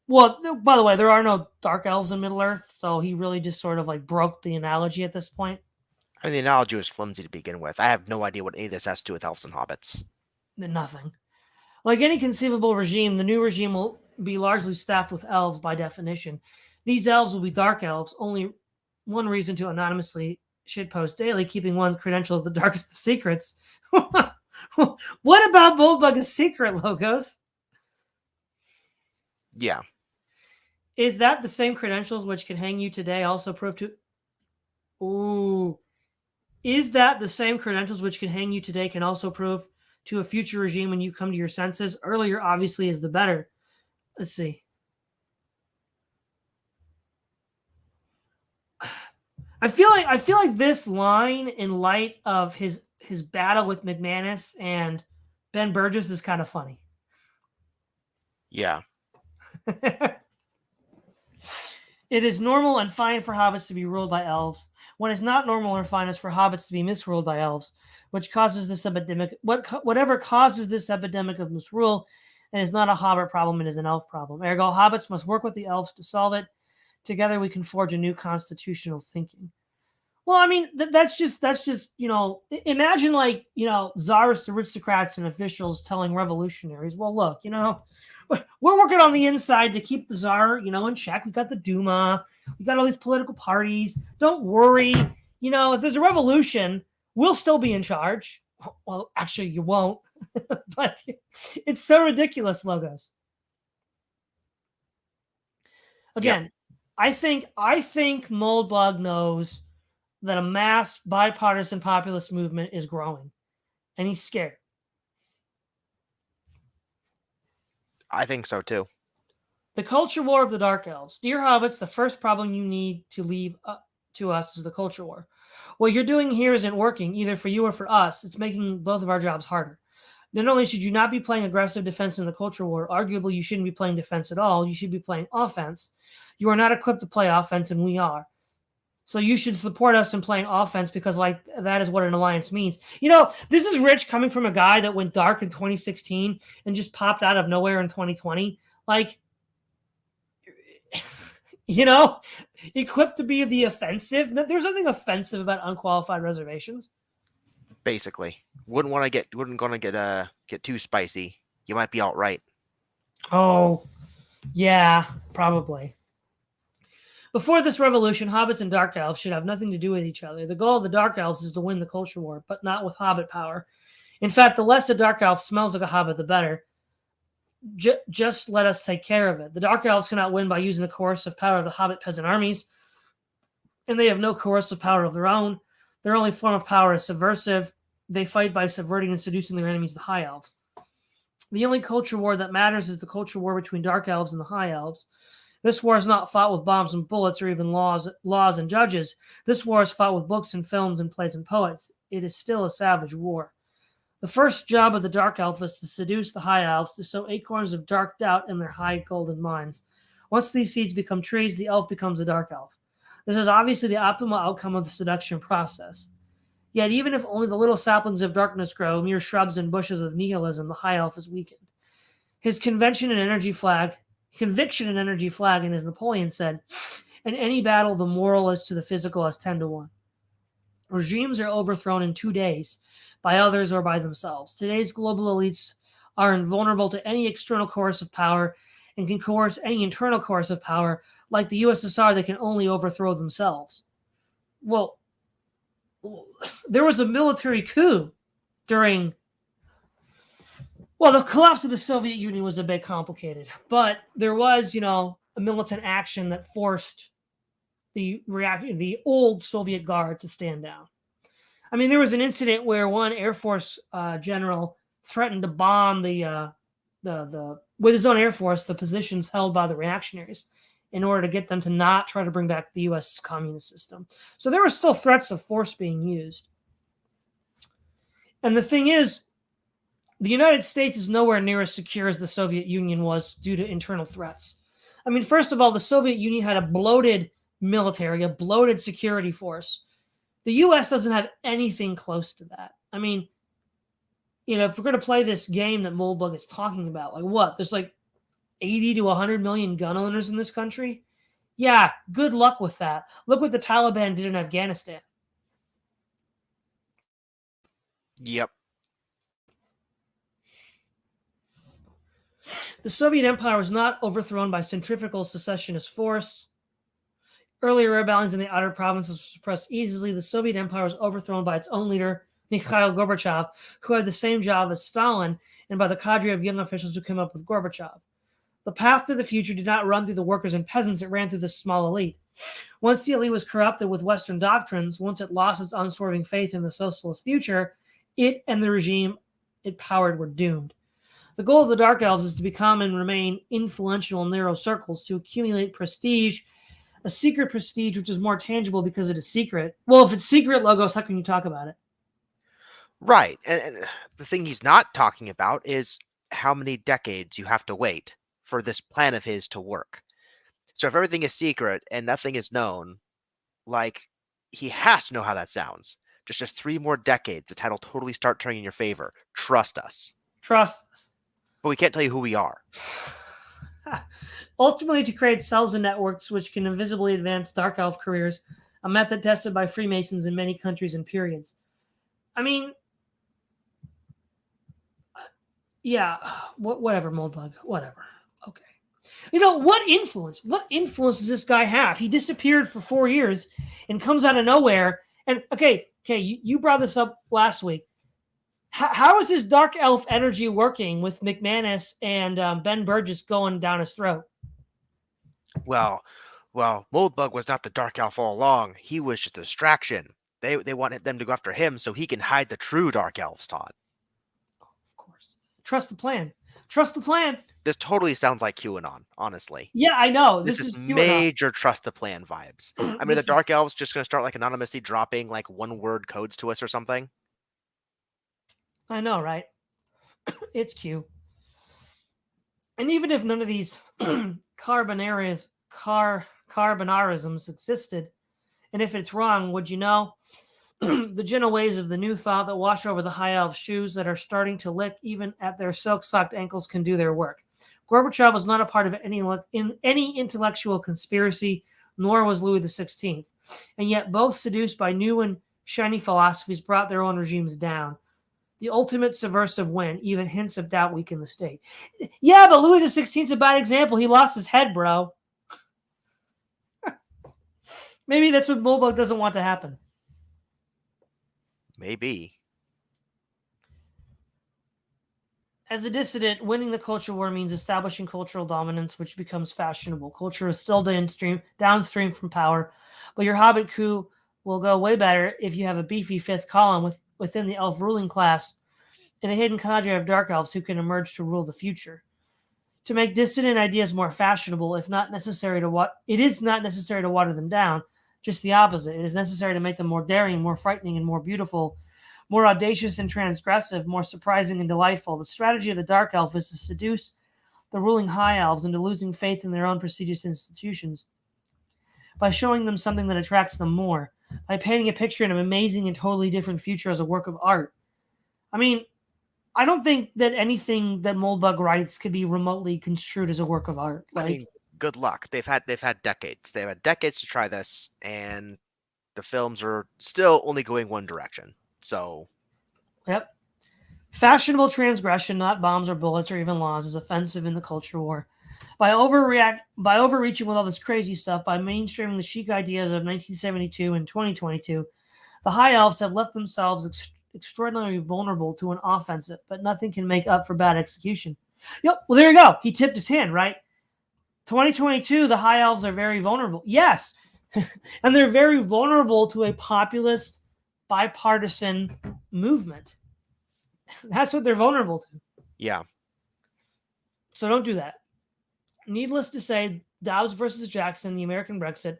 Speaker 1: Well, by the way, there are no Dark Elves in Middle-earth, so he really just sort of like broke the analogy at this point.
Speaker 2: I mean, the analogy was flimsy to begin with. I have no idea what any of this has to do with elves and hobbits.
Speaker 1: Nothing. Like any conceivable regime, the new regime will be largely staffed with elves by definition. These elves will be Dark Elves, only one reason to anonymously shitpost daily, keeping one's credentials the darkest of secrets. What about Moldbug is secret, Logos?
Speaker 2: Yeah.
Speaker 1: Is that the same credentials which can hang you today also prove to... Ooh. Is that the same credentials which can hang you today can also prove to a future regime when you come to your senses? Earlier, obviously, is the better. Let's see. I feel like this line, in light of his battle with McManus and Ben Burgess, is kind of funny.
Speaker 2: Yeah.
Speaker 1: It is normal and fine for hobbits to be ruled by elves. What is not normal or fine is for hobbits to be misruled by elves, which causes this epidemic. Whatever causes this epidemic of misrule, and is not a hobbit problem, it is an elf problem. Ergo, hobbits must work with the elves to solve it. Together, we can forge a new constitutional thinking. Well, I mean, that's just imagine czarist aristocrats and officials telling revolutionaries, well, look, we're working on the inside to keep the czar, in check. We got the Duma. We got all these political parties. Don't worry. If there's a revolution, we'll still be in charge. Well, actually, you won't. But it's so ridiculous, Logos. Again, yep. I think Moldbug knows that a mass bipartisan populist movement is growing, and he's scared.
Speaker 2: I think so, too.
Speaker 1: The culture war of the Dark Elves. Dear Hobbits, the first problem you need to leave up to us is the culture war. What you're doing here isn't working, either for you or for us. It's making both of our jobs harder. Not only should you not be playing aggressive defense in the culture war, arguably you shouldn't be playing defense at all. You should be playing offense. You are not equipped to play offense, and we are. So you should support us in playing offense because, that is what an alliance means. This is rich coming from a guy that went dark in 2016 and just popped out of nowhere in 2020. Equipped to be the offensive. There's nothing offensive about unqualified reservations.
Speaker 2: Basically, wouldn't want to get too spicy. You might be outright.
Speaker 1: Oh, yeah, probably. Before this revolution, hobbits and Dark Elves should have nothing to do with each other. The goal of the Dark Elves is to win the culture war, but not with hobbit power. In fact, the less a Dark Elf smells like a hobbit, the better. Just let us take care of it. The Dark Elves cannot win by using the coercive power of the hobbit peasant armies, and they have no coercive power of their own. Their only form of power is subversive. They fight by subverting and seducing their enemies, the High Elves. The only culture war that matters is the culture war between Dark Elves and the High Elves. This war is not fought with bombs and bullets or even laws and judges. This war is fought with books and films and plays and poets. It is still a savage war. The first job of the Dark Elf is to seduce the High Elves, to sow acorns of dark doubt in their high golden minds. Once these seeds become trees, the elf becomes a Dark Elf. This is obviously the optimal outcome of the seduction process. Yet even if only the little saplings of darkness grow, mere shrubs and bushes of nihilism, the High Elf is weakened. His conviction and energy flag, and as Napoleon said, in any battle, the moral is to the physical as 10-1. Regimes are overthrown in 2 days, by others or by themselves. Today's global elites are invulnerable to any external coercive power and can coerce any internal coercive power. Like the USSR, they can only overthrow themselves. Well, there was a military coup during... Well, the collapse of the Soviet Union was a bit complicated, but there was, a militant action that forced the old Soviet Guard to stand down. I mean, there was an incident where one Air Force general threatened to bomb with his own Air Force the positions held by the reactionaries in order to get them to not try to bring back the U.S. communist system. So there were still threats of force being used. And the thing is, the United States is nowhere near as secure as the Soviet Union was due to internal threats. I mean, first of all, the Soviet Union had a bloated military, a bloated security force. The U.S. doesn't have anything close to that. I mean, if we're going to play this game that Moldbug is talking about, like what? There's like 80 to 100 million gun owners in this country? Yeah, good luck with that. Look what the Taliban did in Afghanistan.
Speaker 2: Yep.
Speaker 1: The Soviet Empire was not overthrown by centrifugal secessionist force. Earlier rebellions in the outer provinces were suppressed easily. The Soviet Empire was overthrown by its own leader, Mikhail Gorbachev, who had the same job as Stalin, and by the cadre of young officials who came up with Gorbachev. The path to the future did not run through the workers and peasants, it ran through the small elite. Once the elite was corrupted with Western doctrines, once it lost its unswerving faith in the socialist future, it and the regime it powered were doomed. The goal of the Dark Elves is to become and remain influential in narrow circles, to accumulate prestige, a secret prestige which is more tangible because it is secret. Well, if it's secret, Logos, how can you talk about it?
Speaker 2: Right. And the thing he's not talking about is how many decades you have to wait for this plan of his to work. So if everything is secret and nothing is known, like, he has to know how that sounds. Just 3 more decades, the tide will totally start turning in your favor. Trust us.
Speaker 1: Trust us.
Speaker 2: But we can't tell you who we are.
Speaker 1: Ultimately, to create cells and networks which can invisibly advance Dark Elf careers, a method tested by Freemasons in many countries and periods. I mean, yeah, whatever, Moldbug, whatever. Okay. What influence does this guy have? He disappeared for 4 years and comes out of nowhere. And okay, you brought this up last week. How is his Dark Elf energy working with McManus and Ben Burgess going down his throat?
Speaker 2: Well, Moldbug was not the Dark Elf all along. He was just a distraction. They wanted them to go after him so he can hide the true Dark Elves, Todd.
Speaker 1: Of course. Trust the plan. Trust the plan.
Speaker 2: This totally sounds like QAnon, honestly.
Speaker 1: Yeah, I know.
Speaker 2: This is major trust the plan vibes. I mean, the Dark Elves just going to start like anonymously dropping like 1-word codes to us or something.
Speaker 1: I know, right? It's Q. And even if none of these carbonarisms existed, and if it's wrong, would you know? The gentle waves of the new thought that wash over the high elf shoes that are starting to lick even at their silk-socked ankles can do their work. Gorbachev was not a part of any intellectual conspiracy, nor was Louis XVI. And yet both, seduced by new and shiny philosophies, brought their own regimes down. The ultimate subversive win. Even hints of doubt weaken the state. Yeah, but Louis XVI is a bad example. He lost his head, bro. Maybe that's what Moldbug doesn't want to happen.
Speaker 2: Maybe.
Speaker 1: As a dissident, winning the culture war means establishing cultural dominance, which becomes fashionable. Culture is still downstream from power, but your Hobbit coup will go way better if you have a beefy fifth column within the elf ruling class and a hidden cadre of Dark Elves who can emerge to rule the future. To make dissident ideas more fashionable, it is not necessary to water them down. Just the opposite. It is necessary to make them more daring, more frightening, and more beautiful, more audacious and transgressive, more surprising and delightful. The strategy of the Dark Elf is to seduce the ruling High Elves into losing faith in their own prestigious institutions by showing them something that attracts them more, by painting a picture of an amazing and totally different future as a work of art. I mean, I don't think that anything that Moldbug writes could be remotely construed as a work of art.
Speaker 2: I mean, good luck. They've had decades. They've had decades to try this, and the films are still only going one direction. So,
Speaker 1: yep. Fashionable transgression, not bombs or bullets or even laws, is offensive in the culture war. By overreaching with all this crazy stuff, by mainstreaming the chic ideas of 1972 and 2022, the High Elves have left themselves extraordinarily vulnerable to an offensive, but nothing can make up for bad execution. Yep. Well, there you go. He tipped his hand, right? 2022, the High Elves are very vulnerable. Yes, And they're very vulnerable to a populist, bipartisan movement. That's what they're vulnerable to.
Speaker 2: Yeah.
Speaker 1: So don't do that. Needless to say, Dobbs versus Jackson, the American Brexit,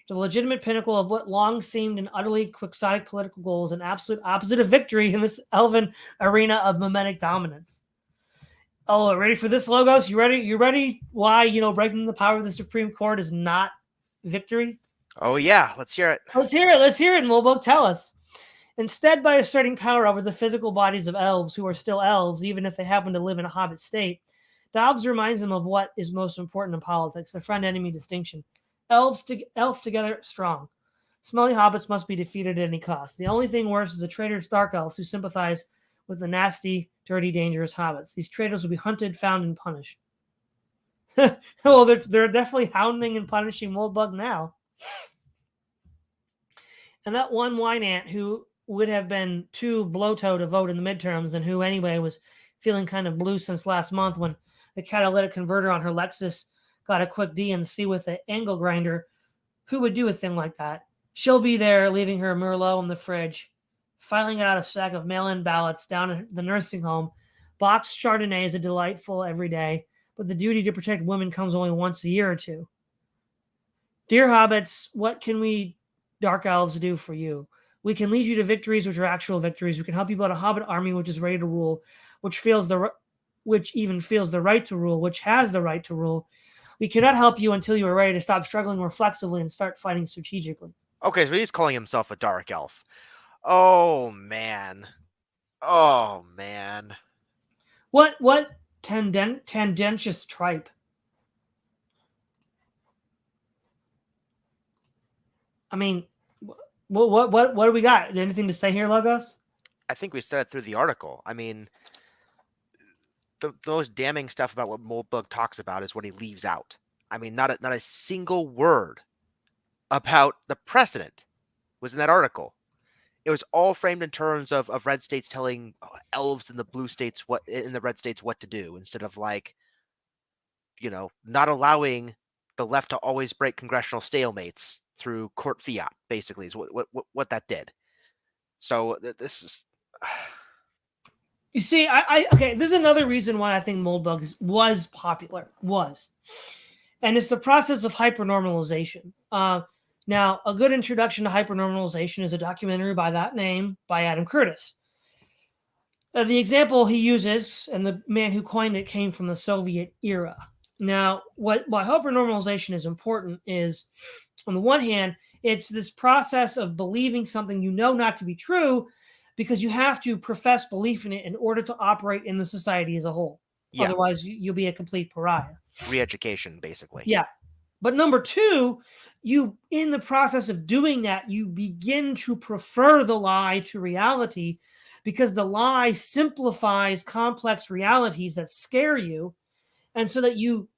Speaker 1: the legitimate pinnacle of what long seemed an utterly quixotic political goal, is an absolute opposite of victory in this elven arena of mimetic dominance. Oh, ready for this, Logos? You ready? You ready? Why, breaking the power of the Supreme Court is not victory?
Speaker 2: Oh, yeah. Let's hear it.
Speaker 1: Let's hear it. Let's hear it, Moldbug. Tell us. Instead, by asserting power over the physical bodies of elves who are still elves, even if they happen to live in a hobbit state, Dobbs reminds them of what is most important in politics, the friend-enemy distinction. Elves together, strong. Smelly hobbits must be defeated at any cost. The only thing worse is the traitorous Dark Elves who sympathize with the nasty, dirty, dangerous hobbits. These traitors will be hunted, found, and punished. Well, they're definitely hounding and punishing Moldbug now. And that one wine ant who would have been too blow-toe to vote in the midterms and who anyway was feeling kind of blue since last month when the catalytic converter on her Lexus got a quick D in the sea with an angle grinder. Who would do a thing like that? She'll be there, leaving her Merlot in the fridge, filing out a stack of mail-in ballots down at the nursing home. Boxed Chardonnay is a delightful every day, but the duty to protect women comes only once a year or two. Dear hobbits, what can we Dark Elves do for you? We can lead you to victories which are actual victories. We can help you build a hobbit army which is ready to rule, which even feels the right to rule, which has the right to rule. We cannot help you until you are ready to stop struggling reflexively and start fighting strategically.
Speaker 2: Okay, so he's calling himself a Dark Elf. Oh, man. Oh, man.
Speaker 1: What tendentious tripe? I mean, what do we got? Anything to say here, Logos?
Speaker 2: I think we said it through the article. I mean, the most damning stuff about what Moldbug talks about is what he leaves out. I mean, not a single word about the precedent was in that article. It was all framed in terms of red states telling elves in the blue states in the red states what to do, instead of not allowing the left to always break congressional stalemates through court fiat. Basically, is what that did. So this is.
Speaker 1: You see, okay. There's another reason why I think Moldbug was popular. And it's the process of hypernormalization. Now, a good introduction to hypernormalization is a documentary by that name by Adam Curtis. The example he uses, and the man who coined it came from the Soviet era. Now, why hypernormalization is important is, on the one hand, it's this process of believing something you know not to be true because you have to profess belief in it in order to operate in the society as a whole. Yeah. Otherwise, you'll be a complete pariah.
Speaker 2: Re-education, basically.
Speaker 1: Yeah. But number two, in the process of doing that, you begin to prefer the lie to reality because the lie simplifies complex realities that scare you. And so that you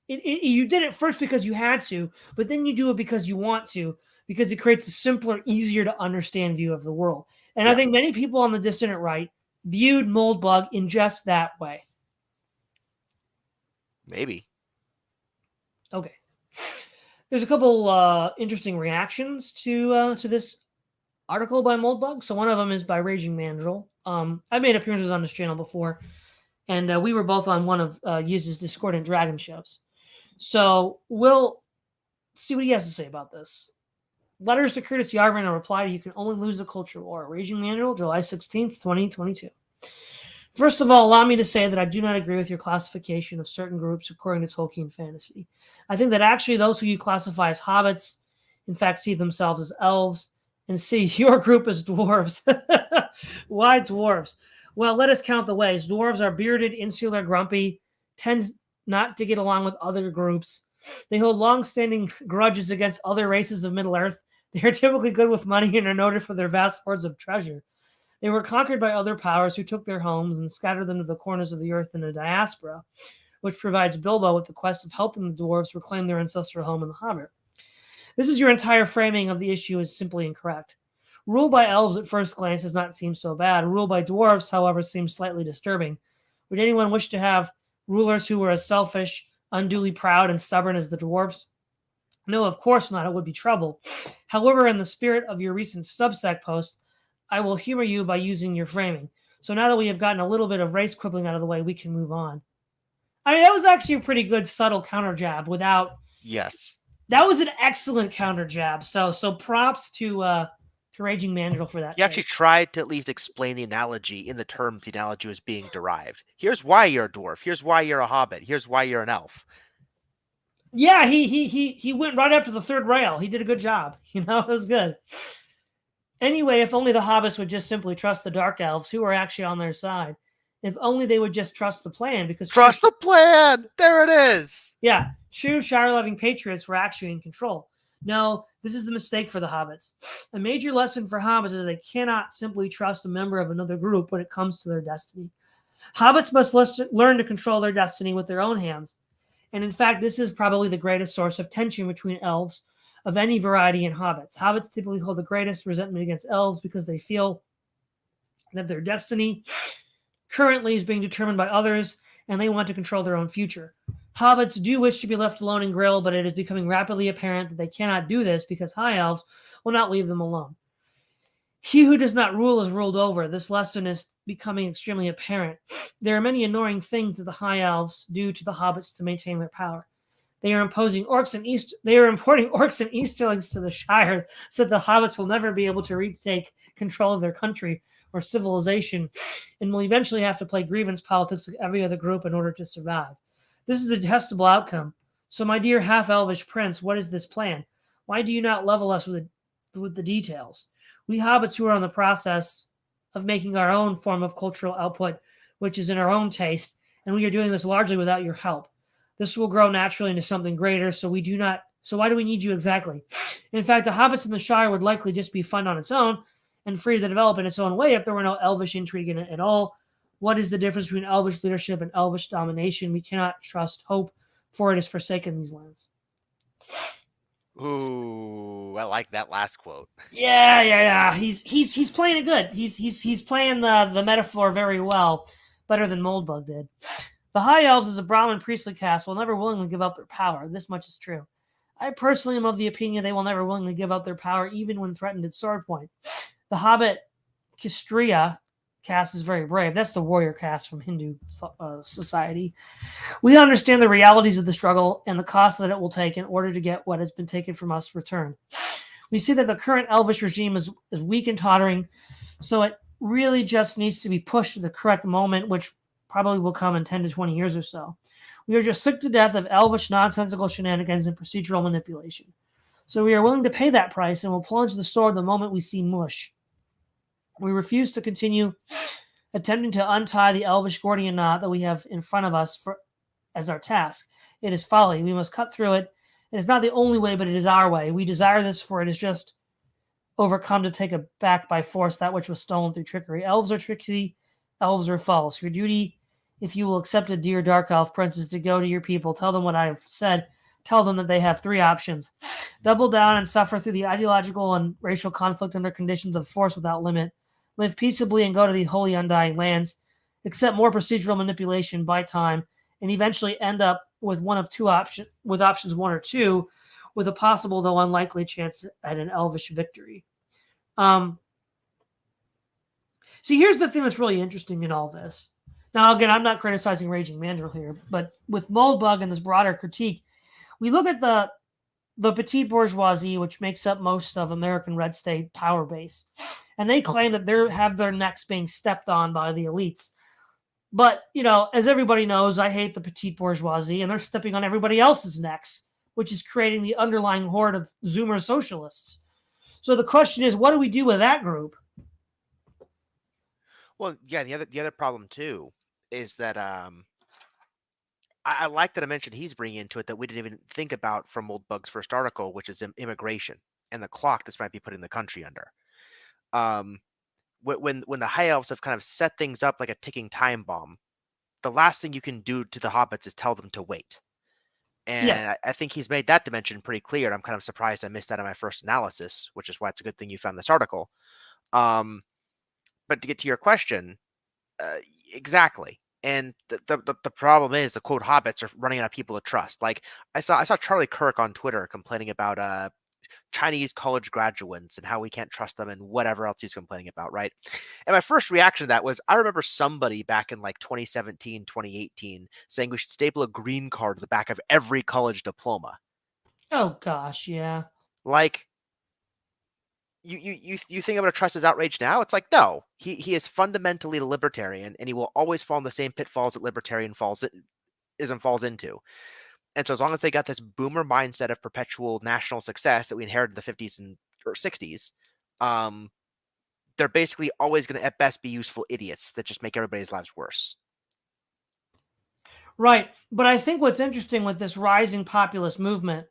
Speaker 1: did it first because you had to, but then you do it because you want to, because it creates a simpler, easier to understand view of the world. And I think many people on the dissident right viewed Moldbug in just that way.
Speaker 2: Maybe.
Speaker 1: Okay. There's a couple interesting reactions to this article by Moldbug. So one of them is by Raging Mandrill. I made appearances on this channel before, and we were both on one of Yiz's Discordant Dragon shows. So we'll see what he has to say about this. Letters to Curtis Yarvin, a reply to You Can Only Lose a Culture War. Raging Mandrill, July 16th, 2022. First of all, allow me to say that I do not agree with your classification of certain groups according to Tolkien fantasy. I think that actually those who you classify as hobbits, in fact, see themselves as elves and see your group as dwarves. Why dwarves? Well, let us count the ways. Dwarves are bearded, insular, grumpy, tend not to get along with other groups. They hold long-standing grudges against other races of Middle-earth. They are typically good with money and are noted for their vast hoards of treasure. They were conquered by other powers who took their homes and scattered them to the corners of the earth in a diaspora, which provides Bilbo with the quest of helping the dwarves reclaim their ancestral home in the Hobbit. This is your entire framing of the issue is simply incorrect. Rule by elves at first glance does not seem so bad. Rule by dwarves, however, seems slightly disturbing. Would anyone wish to have rulers who were as selfish, unduly proud, and stubborn as the dwarves? No, of course not. It would be trouble. However, in the spirit of your recent Substack post, I will humor you by using your framing. So now that we have gotten a little bit of race quibbling out of the way, we can move on. I mean, that was actually a pretty good subtle counter jab without.
Speaker 2: Yes.
Speaker 1: That was an excellent counter jab. So props to Raging Mandrill for that.
Speaker 2: He actually tried to at least explain the analogy in the terms the analogy was being derived. Here's why you're a dwarf. Here's why you're a hobbit. Here's why you're an elf.
Speaker 1: Yeah, he went right up to the third rail. He did a good job. It was good. Anyway, if only the hobbits would just simply trust the Dark Elves, who are actually on their side. If only they would just trust the plan, because
Speaker 2: trust the plan. There it is.
Speaker 1: Yeah, true Shire-loving patriots were actually in control. No, this is the mistake for the hobbits. A major lesson for hobbits is they cannot simply trust a member of another group when it comes to their destiny. Hobbits must learn to control their destiny with their own hands. And in fact, this is probably the greatest source of tension between elves of any variety and hobbits. Hobbits typically hold the greatest resentment against elves because they feel that their destiny currently is being determined by others, and they want to control their own future. Hobbits do wish to be left alone in Grill, but it is becoming rapidly apparent that they cannot do this because high elves will not leave them alone. He who does not rule is ruled over. This lesson is becoming extremely apparent. There are many annoying things that the high elves do to the hobbits to maintain their power. They are importing orcs and Easterlings to the Shire, so that the hobbits will never be able to retake control of their country or civilization, and will eventually have to play grievance politics like every other group in order to survive. This is a detestable outcome. So, my dear half-elvish prince, what is this plan? Why do you not level us with the details? We hobbits who are in the process of making our own form of cultural output, which is in our own taste, and we are doing this largely without your help. This will grow naturally into something greater, so why do we need you exactly? In fact, the hobbits in the Shire would likely just be fun on its own and free to develop in its own way if there were no elvish intrigue in it at all. What is the difference between elvish leadership and elvish domination? We cannot trust hope, for it is forsaken these lands.
Speaker 2: Ooh, I like that last quote.
Speaker 1: Yeah. He's playing it good. He's playing the metaphor very well, better than Moldbug did. The High Elves, as a Brahmin priestly caste, will never willingly give up their power. This much is true. I personally am of the opinion they will never willingly give up their power, even when threatened at sword point. The Hobbit Kistria caste is very brave. That's the warrior caste from Hindu society. We understand the realities of the struggle and the cost that it will take in order to get what has been taken from us returned. We see that the current elvish regime is weak and tottering, so it really just needs to be pushed to the correct moment, which probably will come in 10 to 20 years or so. We are just sick to death of elvish, nonsensical shenanigans and procedural manipulation. So we are willing to pay that price and will plunge the sword the moment we see mush. We refuse to continue attempting to untie the elvish Gordian knot that we have in front of us as our task. It is folly. We must cut through it. It is not the only way, but it is our way. We desire this, for it is just overcome to take back by force that which was stolen through trickery. Elves are tricky. Elves are false. Your duty, if you will accept a dear Dark Elf prince, is to go to your people. Tell them what I have said. Tell them that they have three options. Double down and suffer through the ideological and racial conflict under conditions of force without limit. Live peaceably and go to the holy undying lands. Accept more procedural manipulation by time, and eventually end up with options 1 or 2, with a possible though unlikely chance at an elvish victory. See, here's the thing that's really interesting in all this. Now, again, I'm not criticizing Raging Mandrill here, but with Moldbug and this broader critique, we look at the petite bourgeoisie, which makes up most of American red state power base, and they claim that they have their necks being stepped on by the elites. But, as everybody knows, I hate the petite bourgeoisie, and they're stepping on everybody else's necks, which is creating the underlying horde of Zoomer socialists. So the question is, what do we do with that group?
Speaker 2: Well, yeah, the other problem too is that I like that I mentioned he's bringing into it that we didn't even think about from Moldbug's first article, which is immigration and the clock this might be putting the country under. When the High Elves have kind of set things up like a ticking time bomb, the last thing you can do to the hobbits is tell them to wait. And
Speaker 1: Yes.
Speaker 2: I think he's made that dimension pretty clear. And I'm kind of surprised I missed that in my first analysis, which is why it's a good thing you found this article. But to get to your question, exactly. And the problem is the quote hobbits are running out of people to trust. Like I saw Charlie Kirk on Twitter complaining about Chinese college graduates and how we can't trust them and whatever else he's complaining about, right? And my first reaction to that was I remember somebody back in like 2017, 2018 saying we should staple a green card to the back of every college diploma.
Speaker 1: Oh gosh, yeah.
Speaker 2: Like you think I'm gonna trust his outrage now? It's like no. He is fundamentally a libertarian and he will always fall in the same pitfalls that libertarian falls into. And so as long as they got this boomer mindset of perpetual national success that we inherited in the 50s and or 60s, they're basically always going to at best be useful idiots that just make everybody's lives worse.
Speaker 1: Right. But I think what's interesting with this rising populist movement,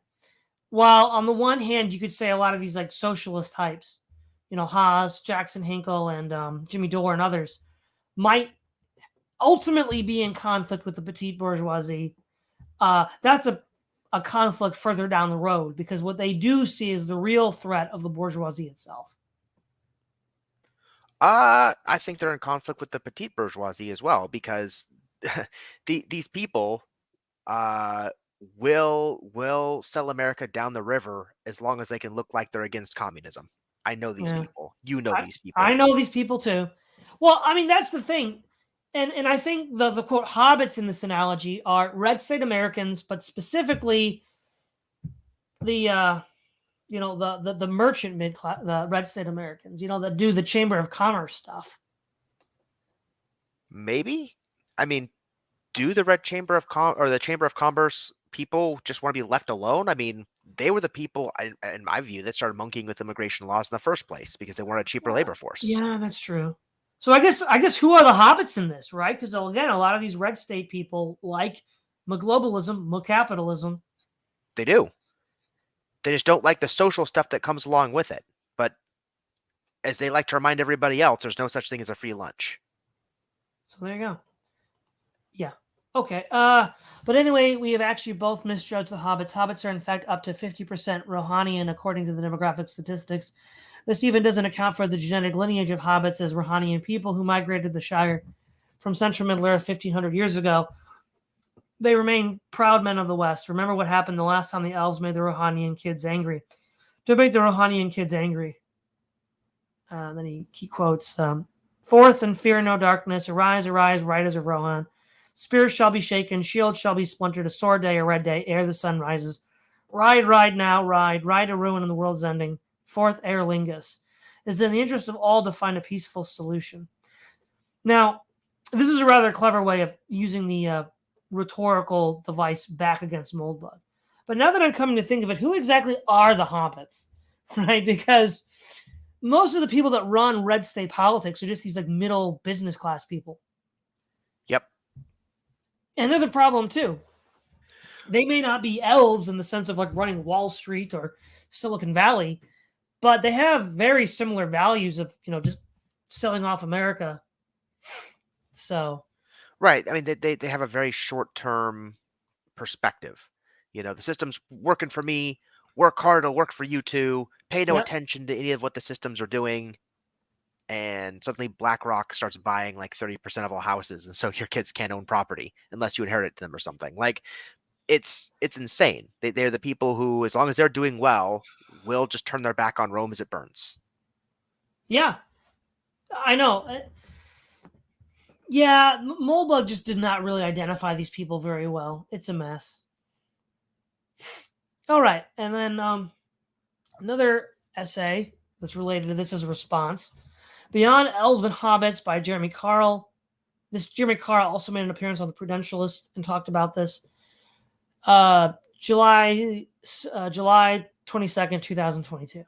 Speaker 1: while on the one hand, you could say a lot of these like socialist types, Haas, Jackson Hinkle, and Jimmy Dore and others might ultimately be in conflict with the petite bourgeoisie. That's a conflict further down the road because what they do see is the real threat of the bourgeoisie itself.
Speaker 2: I think they're in conflict with the petite bourgeoisie as well because these people will sell America down the river as long as they can look like they're against communism. I know these people. You know these people.
Speaker 1: I know these people too. Well, I mean, that's the thing. And I think the quote hobbits in this analogy are red state Americans, but specifically the merchant mid class, the red state Americans, that do the Chamber of Commerce stuff.
Speaker 2: Maybe. I mean, do the Red Chamber of the Chamber of Commerce people just want to be left alone? I mean, they were the people, in my view, that started monkeying with immigration laws in the first place because they wanted a cheaper labor force.
Speaker 1: Yeah, that's true. So I guess who are the hobbits in this, right? Because again, a lot of these red state people like globalism, capitalism.
Speaker 2: They do. They just don't like the social stuff that comes along with it. But as they like to remind everybody else, there's no such thing as a free lunch.
Speaker 1: So there you go. Yeah. Okay. But anyway, we have actually both misjudged the hobbits. Hobbits are in fact up to 50% Rohanian according to the demographic statistics. This even doesn't account for the genetic lineage of hobbits as Rohanian people who migrated the Shire from central Middle-earth 1,500 years ago. They remain proud men of the West. Remember what happened the last time the elves made the Rohanian kids angry. To make the Rohanian kids angry. Then he quotes, Forth and fear no darkness. Arise, arise, riders of Rohan. Spears shall be shaken. Shields shall be splintered. A sword day, a red day, ere the sun rises. Ride, ride now, ride. Ride to ruin in the world's ending. Forth, Aer Lingus. It is in the interest of all to find a peaceful solution. Now, this is a rather clever way of using the rhetorical device back against Moldbug. But now that I'm coming to think of it, who exactly are the hobbits? Right? Because most of the people that run red state politics are just these like middle business class people.
Speaker 2: Yep.
Speaker 1: And they're the problem too. They may not be elves in the sense of like running Wall Street or Silicon Valley, but they have very similar values of, just selling off America. So.
Speaker 2: Right. I mean, they have a very short-term perspective. The system's working for me. Work hard, it'll work for you too. Pay no attention to any of what the systems are doing. And suddenly BlackRock starts buying like 30% of all houses. And so your kids can't own property unless you inherit it to them or something. Like, it's insane. They're the people who, as long as they're doing well, will just turn their back on Rome as it burns.
Speaker 1: Yeah, I know. Yeah, Moldbug just did not really identify these people very well. It's a mess. All right, and then another essay that's related to this is a response. Beyond Elves and Hobbits by Jeremy Carl. This Jeremy Carl also made an appearance on the Prudentialist and talked about this. July 22nd, 2022.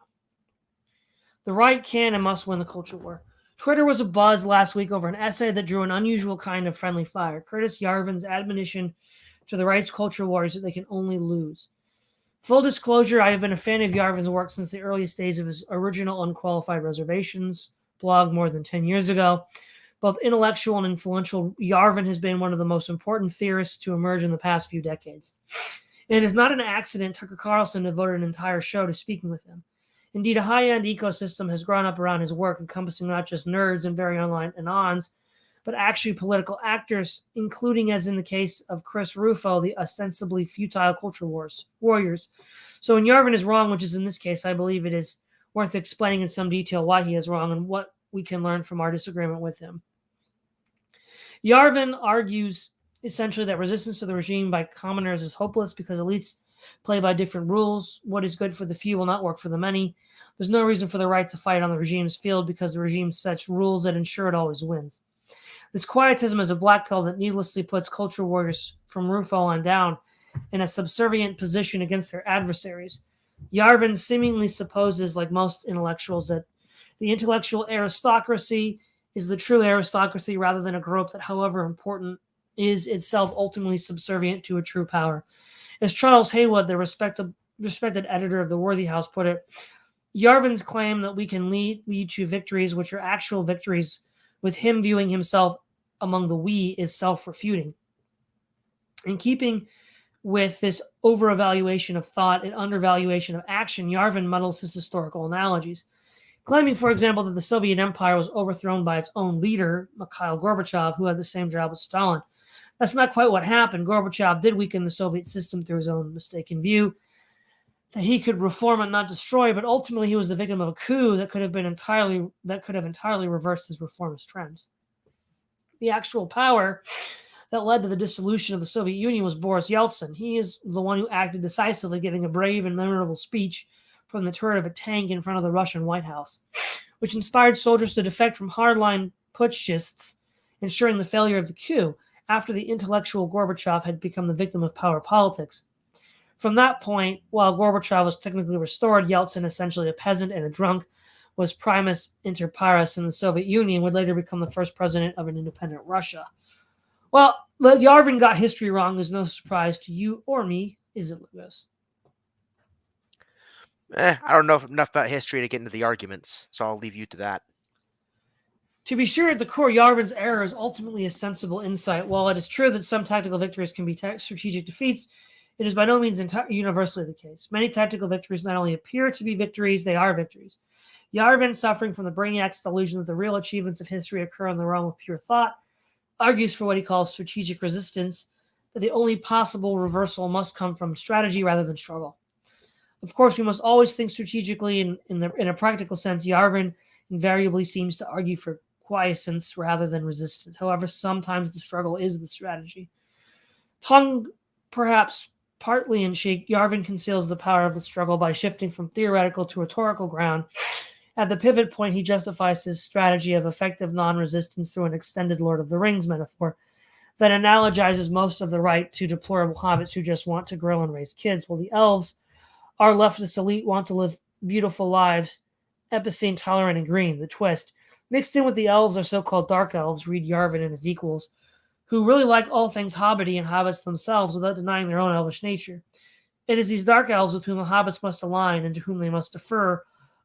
Speaker 1: The right can and must win the culture war. Twitter was abuzz last week over an essay that drew an unusual kind of friendly fire. Curtis Yarvin's admonition to the right's culture wars that they can only lose. Full disclosure, I have been a fan of Yarvin's work since the earliest days of his original Unqualified Reservations blog more than 10 years ago. Both intellectual and influential, Yarvin has been one of the most important theorists to emerge in the past few decades. It is not an accident Tucker Carlson devoted an entire show to speaking with him. Indeed, a high-end ecosystem has grown up around his work, encompassing not just nerds and very online anons, but actually political actors, including, as in the case of Chris Rufo, the ostensibly futile culture warriors. So when Yarvin is wrong, which is in this case, I believe it is worth explaining in some detail why he is wrong and what we can learn from our disagreement with him. Yarvin argues essentially that resistance to the regime by commoners is hopeless because elites play by different rules. What is good for the few will not work for the many. There's no reason for the right to fight on the regime's field because the regime sets rules that ensure it always wins. This quietism is a black pill that needlessly puts culture warriors from Rufo on down in a subservient position against their adversaries. Yarvin seemingly supposes, like most intellectuals, that the intellectual aristocracy is the true aristocracy rather than a group that, however important, is itself ultimately subservient to a true power. As Charles Haywood, the respected editor of the Worthy House, put it, Yarvin's claim that we can lead to victories which are actual victories with him viewing himself among the we is self-refuting. In keeping with this over-evaluation of thought and undervaluation of action, Yarvin muddles his historical analogies, claiming, for example, that the Soviet Empire was overthrown by its own leader, Mikhail Gorbachev, who had the same job as Stalin. That's not quite what happened. Gorbachev did weaken the Soviet system through his own mistaken view that he could reform and not destroy, but ultimately he was the victim of a coup that could have entirely reversed his reformist trends. The actual power that led to the dissolution of the Soviet Union was Boris Yeltsin. He is the one who acted decisively, giving a brave and memorable speech from the turret of a tank in front of the Russian White House, which inspired soldiers to defect from hardline putschists, ensuring the failure of the coup after the intellectual Gorbachev had become the victim of power politics. From that point, while Gorbachev was technically restored, Yeltsin, essentially a peasant and a drunk, was primus inter pares in the Soviet Union, would later become the first president of an independent Russia. Well, that Yarvin got history wrong is no surprise to you or me, is it, Lucas?
Speaker 2: I don't know enough about history to get into the arguments, so I'll leave you to that.
Speaker 1: To be sure, at the core, Yarvin's error is ultimately a sensible insight. While it is true that some tactical victories can be strategic defeats, it is by no means universally the case. Many tactical victories not only appear to be victories, they are victories. Yarvin, suffering from the brainiac's delusion that the real achievements of history occur in the realm of pure thought, argues for what he calls strategic resistance, that the only possible reversal must come from strategy rather than struggle. Of course, we must always think strategically in a practical sense. Yarvin invariably seems to argue for quiescence rather than resistance. However, sometimes the struggle is the strategy. Tongue perhaps partly in cheek, Yarvin conceals the power of the struggle by shifting from theoretical to rhetorical ground. At the pivot point, he justifies his strategy of effective non-resistance through an extended Lord of the Rings metaphor that analogizes most of the right to deplorable hobbits who just want to grow and raise kids, while the elves, our leftist elite, want to live beautiful lives, epicene, tolerant, and green. The twist. Mixed in with the elves are so-called Dark Elves, read Yarvin and his equals, who really like all things hobbity and hobbits themselves without denying their own elvish nature. It is these Dark Elves with whom the hobbits must align and to whom they must defer.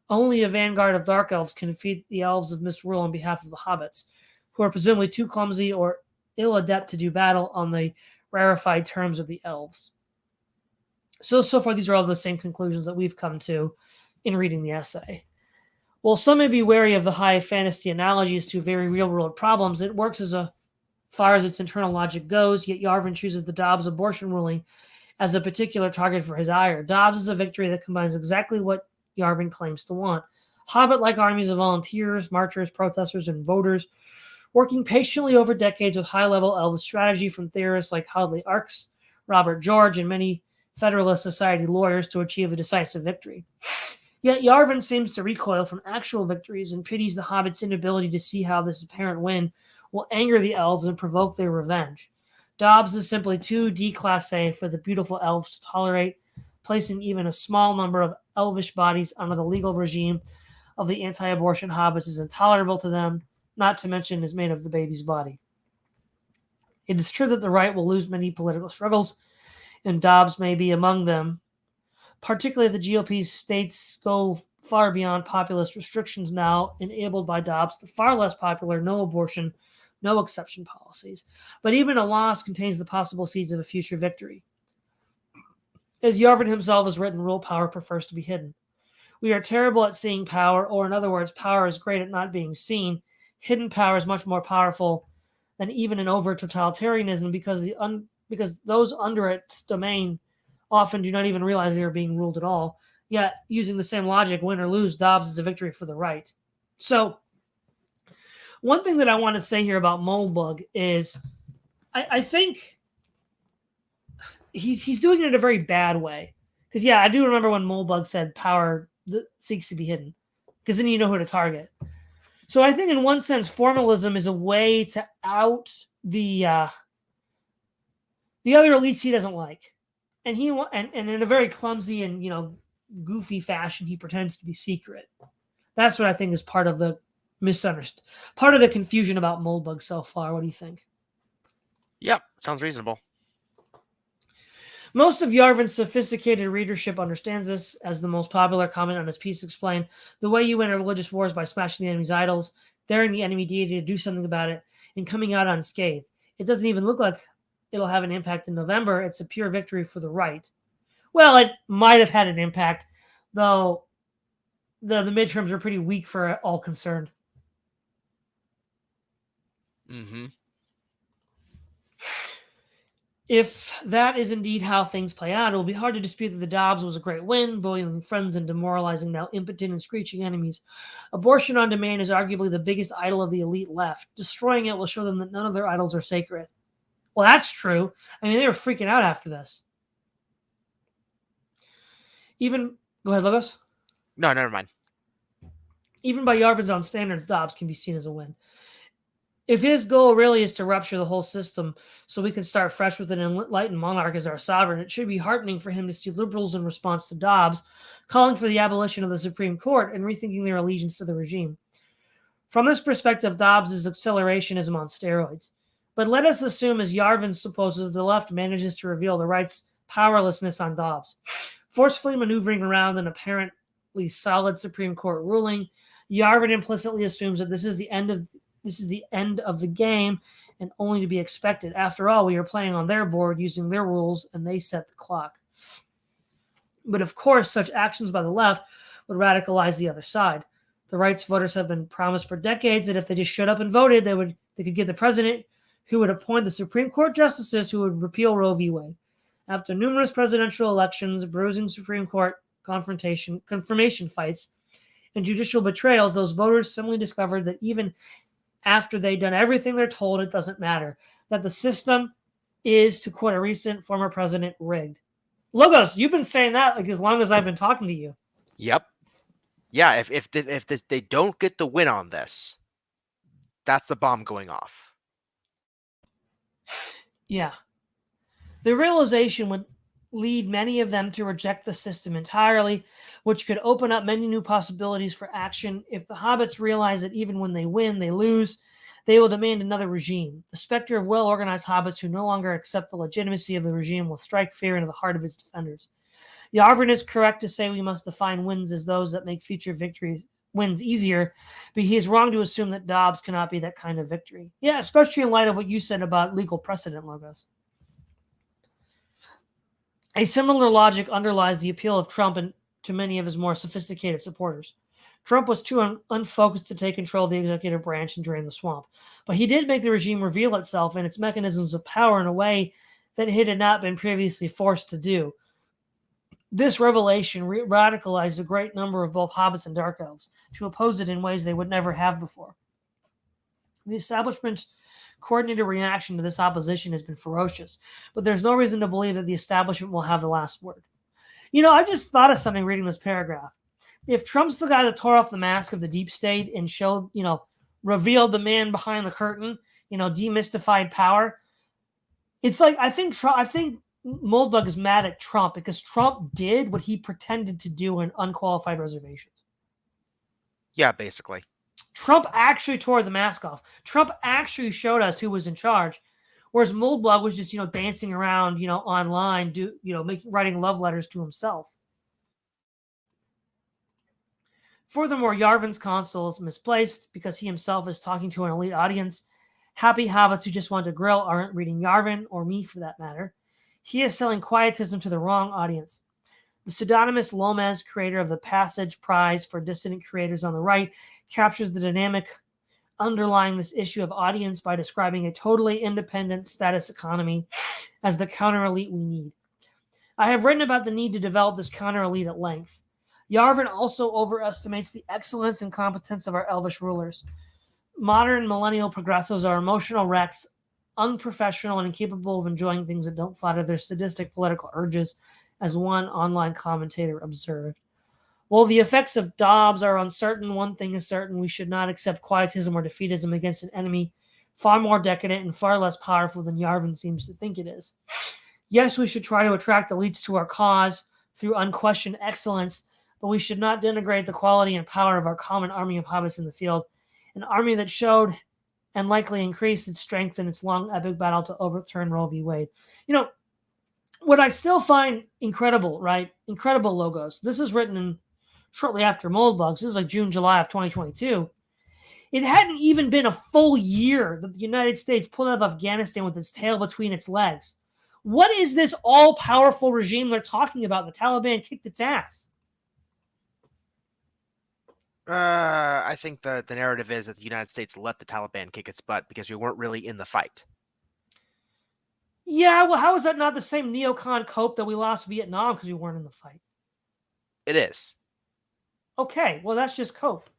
Speaker 1: Only a vanguard of Dark Elves can defeat the elves of misrule on behalf of the hobbits, who are presumably too clumsy or ill-adept to do battle on the rarefied terms of the elves. So far, these are all the same conclusions that we've come to in reading the essay. While some may be wary of the high fantasy analogies to very real-world problems, it works as far as its internal logic goes, yet Yarvin chooses the Dobbs abortion ruling as a particular target for his ire. Dobbs is a victory that combines exactly what Yarvin claims to want. Hobbit-like armies of volunteers, marchers, protesters, and voters working patiently over decades with high-level elvish strategy from theorists like Hadley Arkes, Robert George, and many Federalist Society lawyers to achieve a decisive victory. Yet Yarvin seems to recoil from actual victories and pities the hobbits' inability to see how this apparent win will anger the elves and provoke their revenge. Dobbs is simply too déclassé for the beautiful elves to tolerate, placing even a small number of elvish bodies under the legal regime of the anti-abortion hobbits is intolerable to them, not to mention is made of the baby's body. It is true that the right will lose many political struggles, and Dobbs may be among them, particularly if the GOP states go far beyond populist restrictions now enabled by Dobbs to far less popular no abortion, no exception policies. But even a loss contains the possible seeds of a future victory. As Yarvin himself has written, real power prefers to be hidden. We are terrible at seeing power, or in other words, power is great at not being seen. Hidden power is much more powerful than even an overt totalitarianism because those under its domain often do not even realize they are being ruled at all. Yet, using the same logic, win or lose, Dobbs is a victory for the right. So, one thing that I want to say here about Moldbug is I think he's doing it in a very bad way. Because, yeah, I do remember when Moldbug said power seeks to be hidden. Because then you know who to target. So I think in one sense, formalism is a way to out the other elites he doesn't like. And in a very clumsy and, goofy fashion, he pretends to be secret. That's what I think is part of the part of the confusion about Moldbug so far. What do you think?
Speaker 2: Yep, sounds reasonable.
Speaker 1: Most of Yarvin's sophisticated readership understands this, as the most popular comment on his piece explained. The way you win a religious war is by smashing the enemy's idols, daring the enemy deity to do something about it, and coming out unscathed. It doesn't even look like it'll have an impact in November. It's a pure victory for the right. Well, it might have had an impact, though the midterms are pretty weak for all concerned.
Speaker 2: Mm-hmm.
Speaker 1: If that is indeed how things play out, it will be hard to dispute that the Dobbs was a great win, bullying friends and demoralizing now impotent and screeching enemies. Abortion on demand is arguably the biggest idol of the elite left. Destroying it will show them that none of their idols are sacred. Well, that's true. I mean, they were freaking out after this. Go ahead, Logos.
Speaker 2: No, never mind.
Speaker 1: Even by Yarvin's own standards, Dobbs can be seen as a win. If his goal really is to rupture the whole system so we can start fresh with an enlightened monarch as our sovereign, it should be heartening for him to see liberals in response to Dobbs calling for the abolition of the Supreme Court and rethinking their allegiance to the regime. From this perspective, Dobbs is accelerationism on steroids. But let us assume, as Yarvin supposes, the left manages to reveal the right's powerlessness on Dobbs. Forcefully maneuvering around an apparently solid Supreme Court ruling, Yarvin implicitly assumes that this is the end of the game and only to be expected. After all, we are playing on their board using their rules, and they set the clock. But of course, such actions by the left would radicalize the other side. The right's voters have been promised for decades that if they just shut up and voted, they could get the president who would appoint the Supreme Court justices who would repeal Roe v. Wade. After numerous presidential elections, bruising Supreme Court confirmation fights, and judicial betrayals, those voters suddenly discovered that even after they've done everything they're told, it doesn't matter. That the system is, to quote a recent former president, rigged. Logos, you've been saying that like as long as I've been talking to you.
Speaker 2: Yep. Yeah, if they don't get the win on this, that's the bomb going off.
Speaker 1: Yeah. The realization would lead many of them to reject the system entirely, which could open up many new possibilities for action. If the hobbits realize that even when they win, they lose, they will demand another regime. The specter of well-organized hobbits who no longer accept the legitimacy of the regime will strike fear into the heart of its defenders. Yarvin is correct to say we must define wins as those that make future wins easier, but he is wrong to assume that Dobbs cannot be that kind of victory. Yeah, especially in light of what you said about legal precedent, Logos. A similar logic underlies the appeal of Trump to many of his more sophisticated supporters. Trump was too unfocused to take control of the executive branch and drain the swamp, but he did make the regime reveal itself and its mechanisms of power in a way that it had not been previously forced to do. This revelation radicalized a great number of both hobbits and dark elves to oppose it in ways they would never have before. The establishment's coordinated reaction to this opposition has been ferocious, but there's no reason to believe that the establishment will have the last word. I just thought of something reading this paragraph. If Trump's the guy that tore off the mask of the deep state and showed, revealed the man behind the curtain, demystified power, it's like I think Moldbug is mad at Trump because Trump did what he pretended to do in unqualified reservations.
Speaker 2: Yeah, basically.
Speaker 1: Trump actually tore the mask off. Trump actually showed us who was in charge, whereas Moldbug was just, dancing around, online, writing love letters to himself. Furthermore, Yarvin's counsel is misplaced because he himself is talking to an elite audience. Happy hobbits who just want to grill aren't reading Yarvin, or me for that matter. He is selling quietism to the wrong audience. The pseudonymous Lomez, creator of the Passage Prize for Dissident Creators on the right, captures the dynamic underlying this issue of audience by describing a totally independent status economy as the counter-elite we need. I have written about the need to develop this counter-elite at length. Yarvin also overestimates the excellence and competence of our elvish rulers. Modern millennial progressives are emotional wrecks, unprofessional, and incapable of enjoying things that don't flatter their sadistic political urges, as one online commentator observed. While the effects of Dobbs are uncertain, one thing is certain: we should not accept quietism or defeatism against an enemy far more decadent and far less powerful than Yarvin seems to think it is. Yes, we should try to attract elites to our cause through unquestioned excellence, but we should not denigrate the quality and power of our common army of hobbits in the field, an army that showed and likely increased its strength in its long epic battle to overturn Roe v. Wade. What I still find incredible, right? Incredible logos. This is written in shortly after Moldbug. This is like June, July of 2022. It hadn't even been a full year that the United States pulled out of Afghanistan with its tail between its legs. What is this all-powerful regime they're talking about? The Taliban kicked its ass.
Speaker 2: I think the narrative is that the United States let the Taliban kick its butt because we weren't really in the fight.
Speaker 1: Yeah, well, how is that not the same neocon cope that we lost Vietnam because we weren't in the fight?
Speaker 2: It is.
Speaker 1: Okay, well, that's just cope.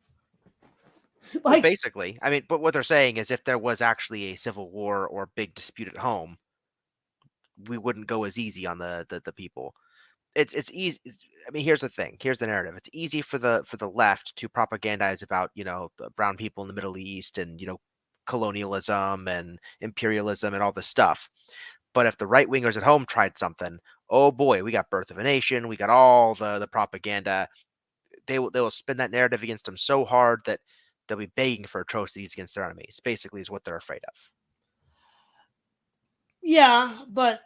Speaker 2: Well, basically, I mean, but what they're saying is if there was actually a civil war or big dispute at home, we wouldn't go as easy on the people. It's easy. I mean, here's the thing. Here's the narrative. It's easy for the left to propagandize about, the brown people in the Middle East and, colonialism and imperialism and all this stuff. But if the right wingers at home tried something, oh boy, we got Birth of a Nation. We got all the propaganda. They will spin that narrative against them so hard that they'll be begging for atrocities against their enemies. Basically, is what they're afraid of.
Speaker 1: Yeah, but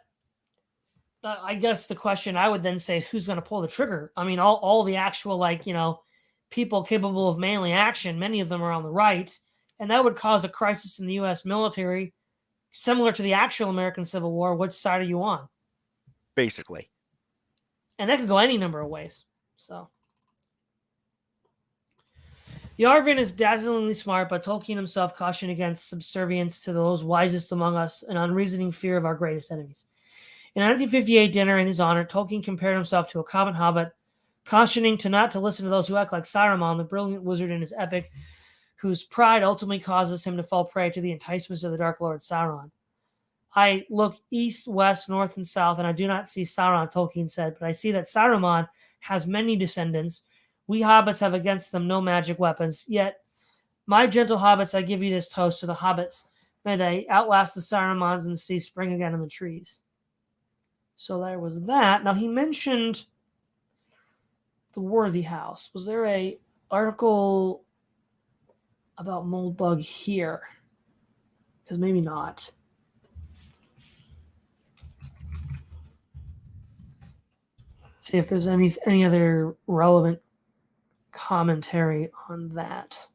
Speaker 1: I guess the question I would then say is who's going to pull the trigger? I mean, all the actual, people capable of manly action, many of them are on the right, and that would cause a crisis in the U.S. military, similar to the actual American Civil War. Which side are you on?
Speaker 2: Basically.
Speaker 1: And that could go any number of ways. So, Yarvin is dazzlingly smart, but Tolkien himself cautioned against subservience to those wisest among us and unreasoning fear of our greatest enemies. In a 1958 dinner in his honor, Tolkien compared himself to a common hobbit, cautioning not to listen to those who act like Saruman, the brilliant wizard in his epic, whose pride ultimately causes him to fall prey to the enticements of the Dark Lord Sauron. I look east, west, north, and south, and I do not see Sauron, Tolkien said, but I see that Saruman has many descendants. We hobbits have against them no magic weapons. Yet, my gentle hobbits, I give you this toast to the hobbits. May they outlast the Sarumans and see spring again in the trees. So there was that. Now, he mentioned the Worthy House. Was there a article about Moldbug here? Because maybe not. See if there's any other relevant commentary on that.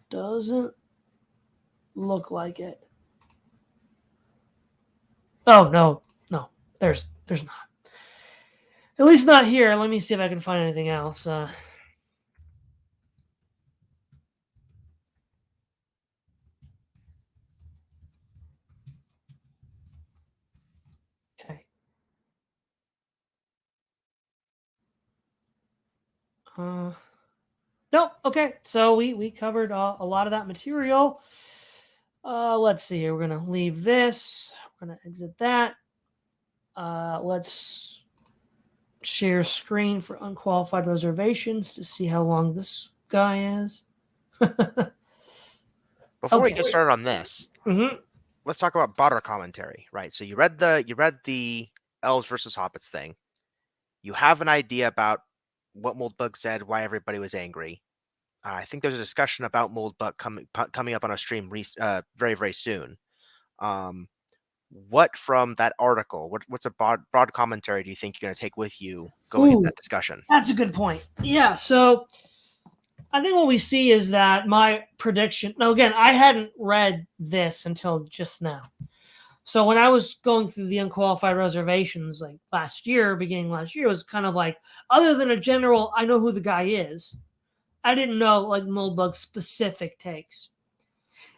Speaker 1: Doesn't look like it. Oh, no, there's not. At least not here. Let me see if I can find anything else. Okay. Nope. Okay. So we covered a lot of that material. Let's see here. We're going to leave this. We're going to exit that. Let's share screen for unqualified reservations to see how long this guy is.
Speaker 2: Before we get started on this, let's talk about broader commentary, right? So you read the Elves versus Hobbits thing. You have an idea about what Moldbug said, why everybody was angry. I think there's a discussion about Moldbug coming up on a stream very, very soon. What from that article, what's a broad commentary do you think you're going to take with you going into that discussion?
Speaker 1: That's a good point. Yeah, so I think what we see is that my prediction... Now, again, I hadn't read this until just now. So when I was going through the unqualified reservations beginning last year, it was kind of like, other than a general, I know who the guy is, I didn't know like Moldbug's specific takes.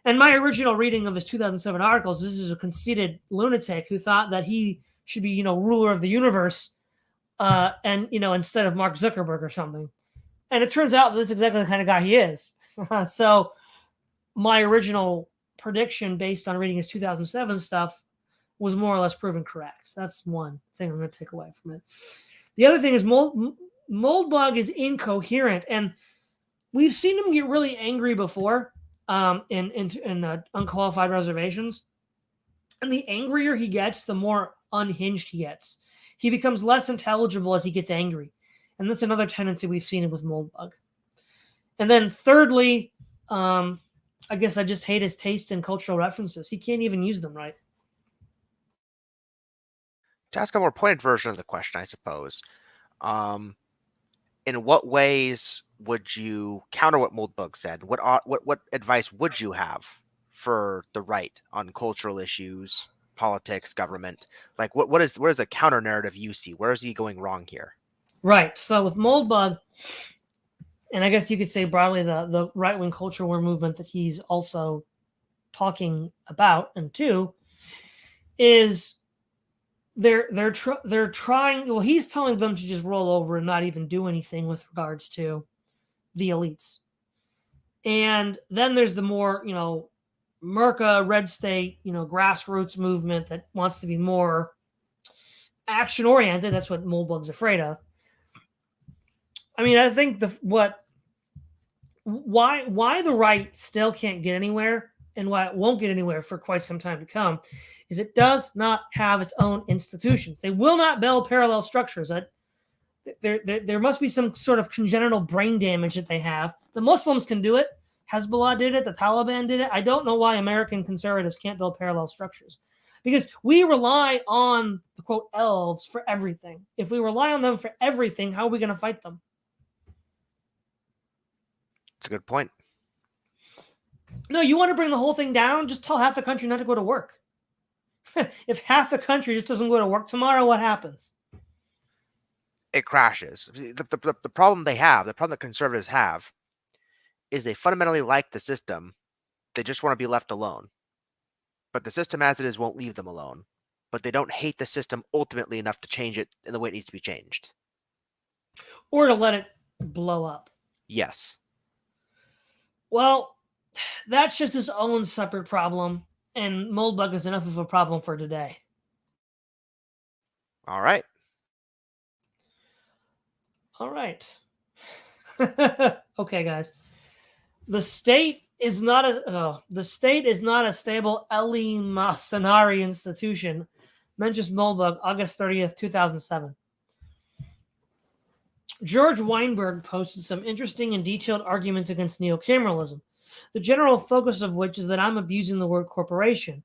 Speaker 1: And my original reading of his 2007 articles, this is a conceited lunatic who thought that he should be, ruler of the universe, and instead of Mark Zuckerberg or something. And it turns out that's exactly the kind of guy he is. So my original prediction based on reading his 2007 stuff was more or less proven correct. That's one thing I'm going to take away from it. The other thing is Moldbug is incoherent, and we've seen him get really angry before in unqualified reservations. And the angrier he gets, the more unhinged he gets. He becomes less intelligible as he gets angry. And that's another tendency we've seen with Moldbug. And then thirdly, I guess I just hate his taste in cultural references. He can't even use them right.
Speaker 2: To ask a more pointed version of the question, I suppose, in what ways would you counter what Moldbug said? What advice would you have for the right on cultural issues, politics, government? Like, what is a counter narrative you see? Where is he going wrong here?
Speaker 1: Right. So with Moldbug, and I guess you could say broadly the right-wing culture war movement that he's also talking about and to, is they're trying. Well, he's telling them to just roll over and not even do anything with regards to the elites. And then there's the more Merca, red state, grassroots movement that wants to be more action oriented. That's what Moldbug's afraid of. I mean, I think why the right still can't get anywhere and why it won't get anywhere for quite some time to come is it does not have its own institutions. They will not build parallel structures. There must be some sort of congenital brain damage that they have. The Muslims can do it. Hezbollah did it. The Taliban did it. I don't know why American conservatives can't build parallel structures, because we rely on the quote elves for everything. If we rely on them for everything, how are we going to fight them?
Speaker 2: That's a good point.
Speaker 1: No, you want to bring the whole thing down? Just tell half the country not to go to work. If half the country just doesn't go to work tomorrow, what happens?
Speaker 2: It crashes. The problem they have, the problem that conservatives have, is they fundamentally like the system. They just want to be left alone. But the system as it is won't leave them alone. But they don't hate the system ultimately enough to change it in the way it needs to be changed.
Speaker 1: Or to let it blow up.
Speaker 2: Yes.
Speaker 1: Well, that's just his own separate problem. And Moldbug is enough of a problem for today.
Speaker 2: All right.
Speaker 1: All right. Okay, guys. The state is not a stable eleemosynary institution. Mentions Moldbug, August 30th, 2007. George Weinberg posted some interesting and detailed arguments against neocameralism, the general focus of which is that I'm abusing the word corporation.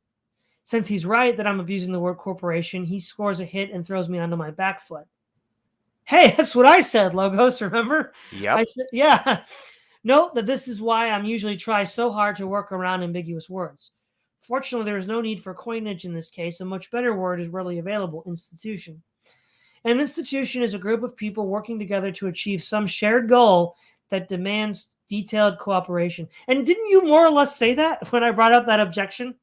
Speaker 1: Since he's right that I'm abusing the word corporation, he scores a hit and throws me onto my back foot. Hey, that's what I said, Logos, remember?
Speaker 2: Yep.
Speaker 1: I said, yeah. Note that this is why I'm usually try so hard to work around ambiguous words. Fortunately, there is no need for coinage in this case. A much better word is readily available, institution. An institution is a group of people working together to achieve some shared goal that demands detailed cooperation. And didn't you more or less say that when I brought up that objection?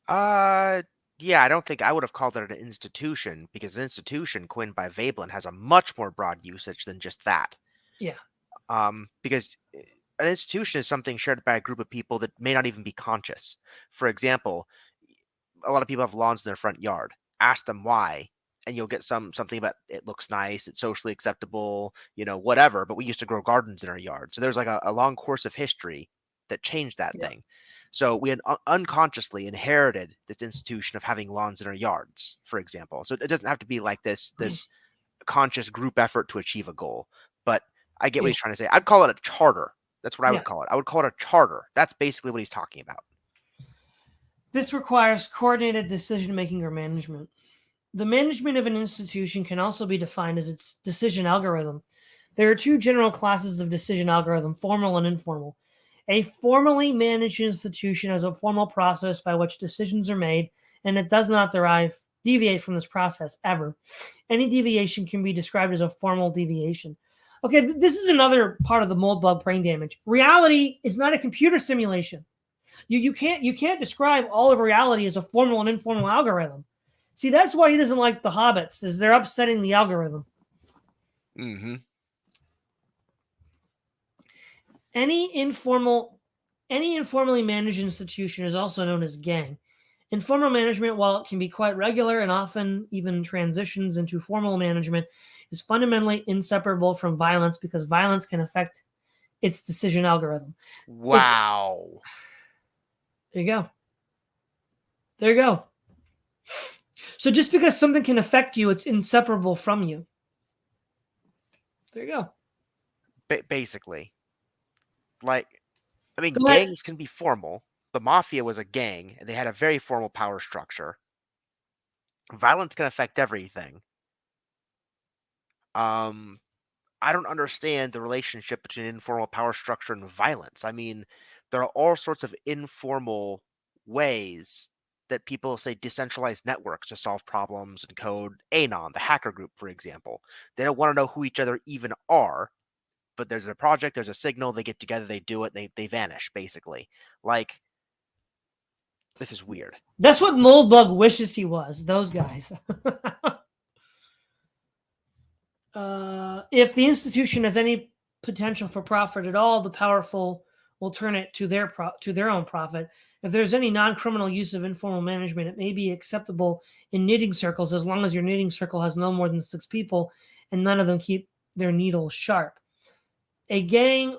Speaker 2: Yeah, I don't think I would have called it an institution, because an institution coined by Veblen has a much more broad usage than just that.
Speaker 1: Yeah.
Speaker 2: Because an institution is something shared by a group of people that may not even be conscious. For example, a lot of people have lawns in their front yard. Ask them why, and you'll get something about it looks nice, it's socially acceptable, whatever. But we used to grow gardens in our yard, so there's like a long course of history that changed that thing. So we had unconsciously inherited this institution of having lawns in our yards, for example. So it doesn't have to be like this conscious group effort to achieve a goal. But I get what he's trying to say. I'd call it a charter. That's what I would call it. I would call it a charter. That's basically what he's talking about.
Speaker 1: This requires coordinated decision-making or management. The management of an institution can also be defined as its decision algorithm. There are two general classes of decision algorithm, formal and informal. A formally managed institution has a formal process by which decisions are made, and it does not deviate from this process ever. Any deviation can be described as a formal deviation. Okay, this is another part of the Moldbug brain damage. Reality is not a computer simulation. You can't describe all of reality as a formal and informal algorithm. See, that's why he doesn't like the hobbits, is they're upsetting the algorithm.
Speaker 2: Mm-hmm.
Speaker 1: Any informally managed institution is also known as a gang. Informal management, while it can be quite regular and often even transitions into formal management, is fundamentally inseparable from violence because violence can affect its decision algorithm.
Speaker 2: Wow.
Speaker 1: There you go. There you go. So just because something can affect you, it's inseparable from you. There you go.
Speaker 2: Basically. Like, I mean,
Speaker 1: Go ahead.
Speaker 2: gangs can be formal. The mafia was a gang, and they had a very formal power structure. Violence can affect everything. I don't understand the relationship between informal power structure and violence. I mean, there are all sorts of informal ways that people say decentralized networks to solve problems and code. Anon, the hacker group, for example. They don't want to know who each other even are, but there's a project, there's a signal, they get together, they do it, they vanish, basically. Like, this is weird.
Speaker 1: That's what Moldbug wishes he was, those guys. If the institution has any potential for profit at all, the powerful will turn it to their own profit. If there's any non-criminal use of informal management, it may be acceptable in knitting circles as long as your knitting circle has no more than 6 people and none of them keep their needles sharp. A gang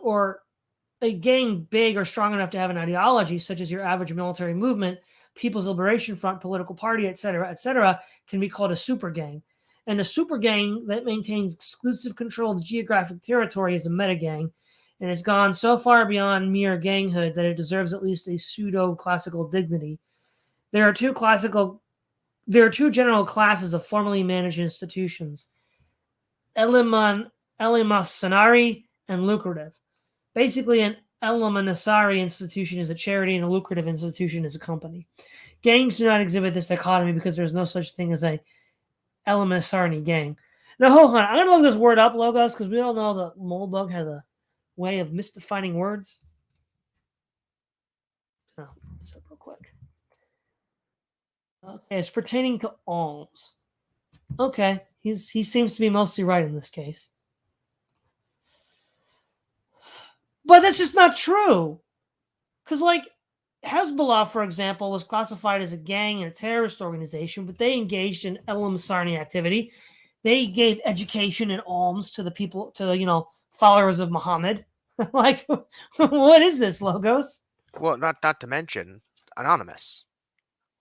Speaker 1: big or strong enough to have an ideology, such as your average military movement, People's Liberation Front, political party, etc., can be called a super gang. And a super gang that maintains exclusive control of the geographic territory is a meta gang, and has gone so far beyond mere ganghood that it deserves at least a pseudo-classical dignity. There are two general classes of formally managed institutions: eleemosynary and lucrative. Basically, an eleemosynary institution is a charity and a lucrative institution is a company. Gangs do not exhibit this dichotomy because there's no such thing as a eleemosynary gang. Now, hold on. I'm going to look this word up, Logos, because we all know that Moldbug has a way of misdefining words. Oh, this up real quick. Okay, it's pertaining to alms. Okay, he seems to be mostly right in this case. But that's just not true. Because, like, Hezbollah, for example, was classified as a gang and a terrorist organization, but they engaged in eleemosynary activity. They gave education and alms to the people, to the, followers of Muhammad. Like, what is this, Logos?
Speaker 2: Well, not to mention Anonymous,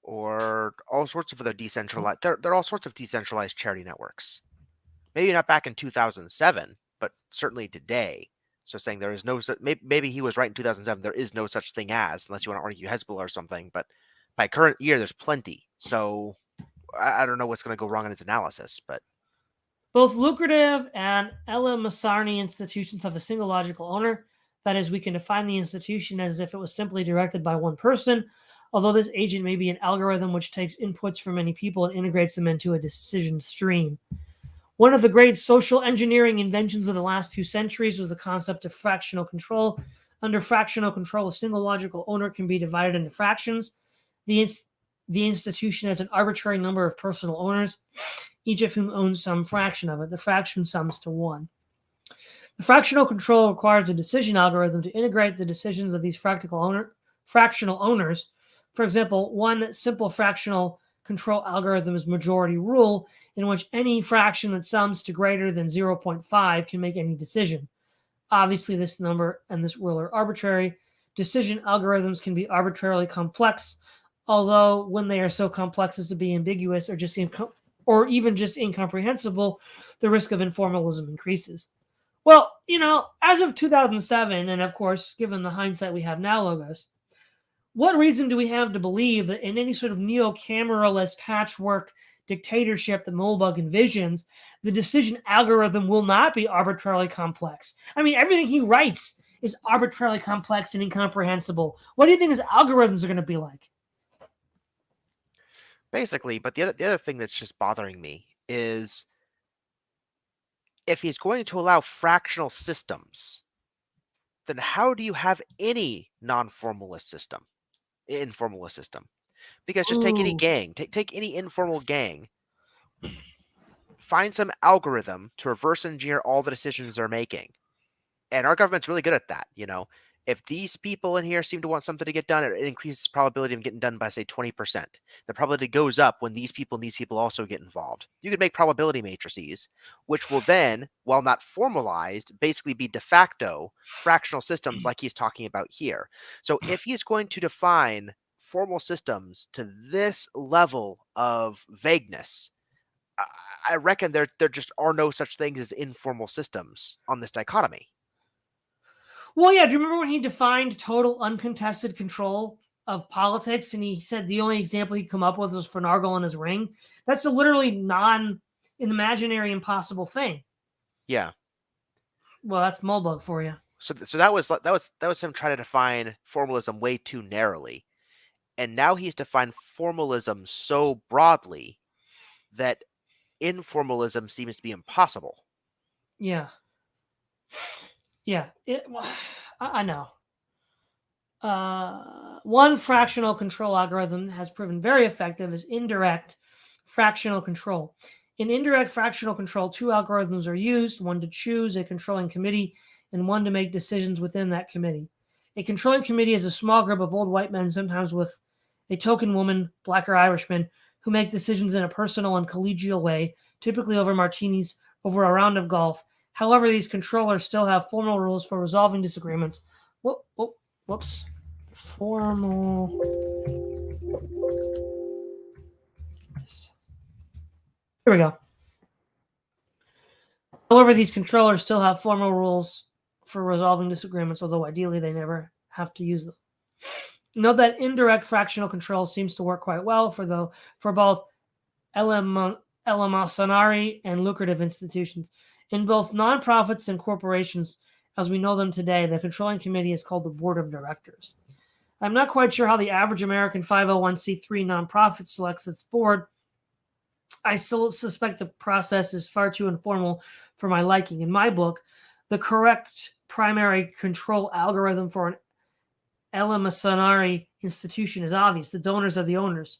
Speaker 2: or all sorts of other decentralized. There are all sorts of decentralized charity networks. Maybe not back in 2007, but certainly today. So saying there is no, maybe he was right in 2007. There is no such thing as, unless you want to argue Hezbollah or something. But by current year, there's plenty. So I don't know what's going to go wrong in its analysis. But
Speaker 1: both lucrative and eleemosynary institutions have a single logical owner. That is, we can define the institution as if it was simply directed by one person, although this agent may be an algorithm which takes inputs from many people and integrates them into a decision stream. One of the great social engineering inventions of the last 2 centuries was the concept of fractional control. Under fractional control, a single logical owner can be divided into fractions. The institution has an arbitrary number of personal owners, each of whom owns some fraction of it. The fraction sums to 1. The fractional control requires a decision algorithm to integrate the decisions of these fractional owners. For example, one simple fractional control algorithm is majority rule, in which any fraction that sums to greater than 0.5 can make any decision. Obviously, this number and this rule are arbitrary. Decision algorithms can be arbitrarily complex, although when they are so complex as to be ambiguous or even just incomprehensible, the risk of informalism increases. Well, as of 2007, and of course, given the hindsight we have now, Logos, what reason do we have to believe that in any sort of neo-cameralist patchwork dictatorship that Moldbug envisions, the decision algorithm will not be arbitrarily complex? I mean, everything he writes is arbitrarily complex and incomprehensible. What do you think his algorithms are going to be like?
Speaker 2: basically, but the other thing that's just bothering me is if he's going to allow fractional systems, then how do you have any non-formalist system, informalist system? Because just take any
Speaker 1: Ooh.
Speaker 2: gang, take any informal gang, find some algorithm to reverse engineer all the decisions they're making. And our government's really good at that. If these people in here seem to want something to get done, it increases the probability of getting done by, say, 20%. The probability goes up when these people and these people also get involved. You could make probability matrices, which will then, while not formalized, basically be de facto fractional systems like he's talking about here. So if he's going to define formal systems to this level of vagueness, I reckon there just are no such things as informal systems on this dichotomy.
Speaker 1: Well, yeah, do you remember when he defined total uncontested control of politics, and he said the only example he could come up with was Finargle and his ring? That's a literally imaginary, impossible thing.
Speaker 2: Yeah.
Speaker 1: Well, that's Moldbug for you.
Speaker 2: So that was him trying to define formalism way too narrowly, and now he's defined formalism so broadly that informalism seems to be impossible.
Speaker 1: Yeah. Yeah. I know. One fractional control algorithm has proven very effective is indirect fractional control. In indirect fractional control, two algorithms are used, one to choose a controlling committee and one to make decisions within that committee. A controlling committee is a small group of old white men, sometimes with a token woman, black or Irishman, who make decisions in a personal and collegial way, typically over martinis, over a round of golf. However, these controllers still have formal rules for resolving disagreements. Whoops. Formal. Here we go. However, these controllers still have formal rules for resolving disagreements, although ideally they never have to use them. Note that indirect fractional control seems to work quite well for both eleemosynary and lucrative institutions. In both nonprofits and corporations, as we know them today, the controlling committee is called the board of directors. I'm not quite sure how the average American 501c3 nonprofit selects its board. I still suspect the process is far too informal for my liking. In my book, the correct primary control algorithm for an eleemosynary institution is obvious. The donors are the owners.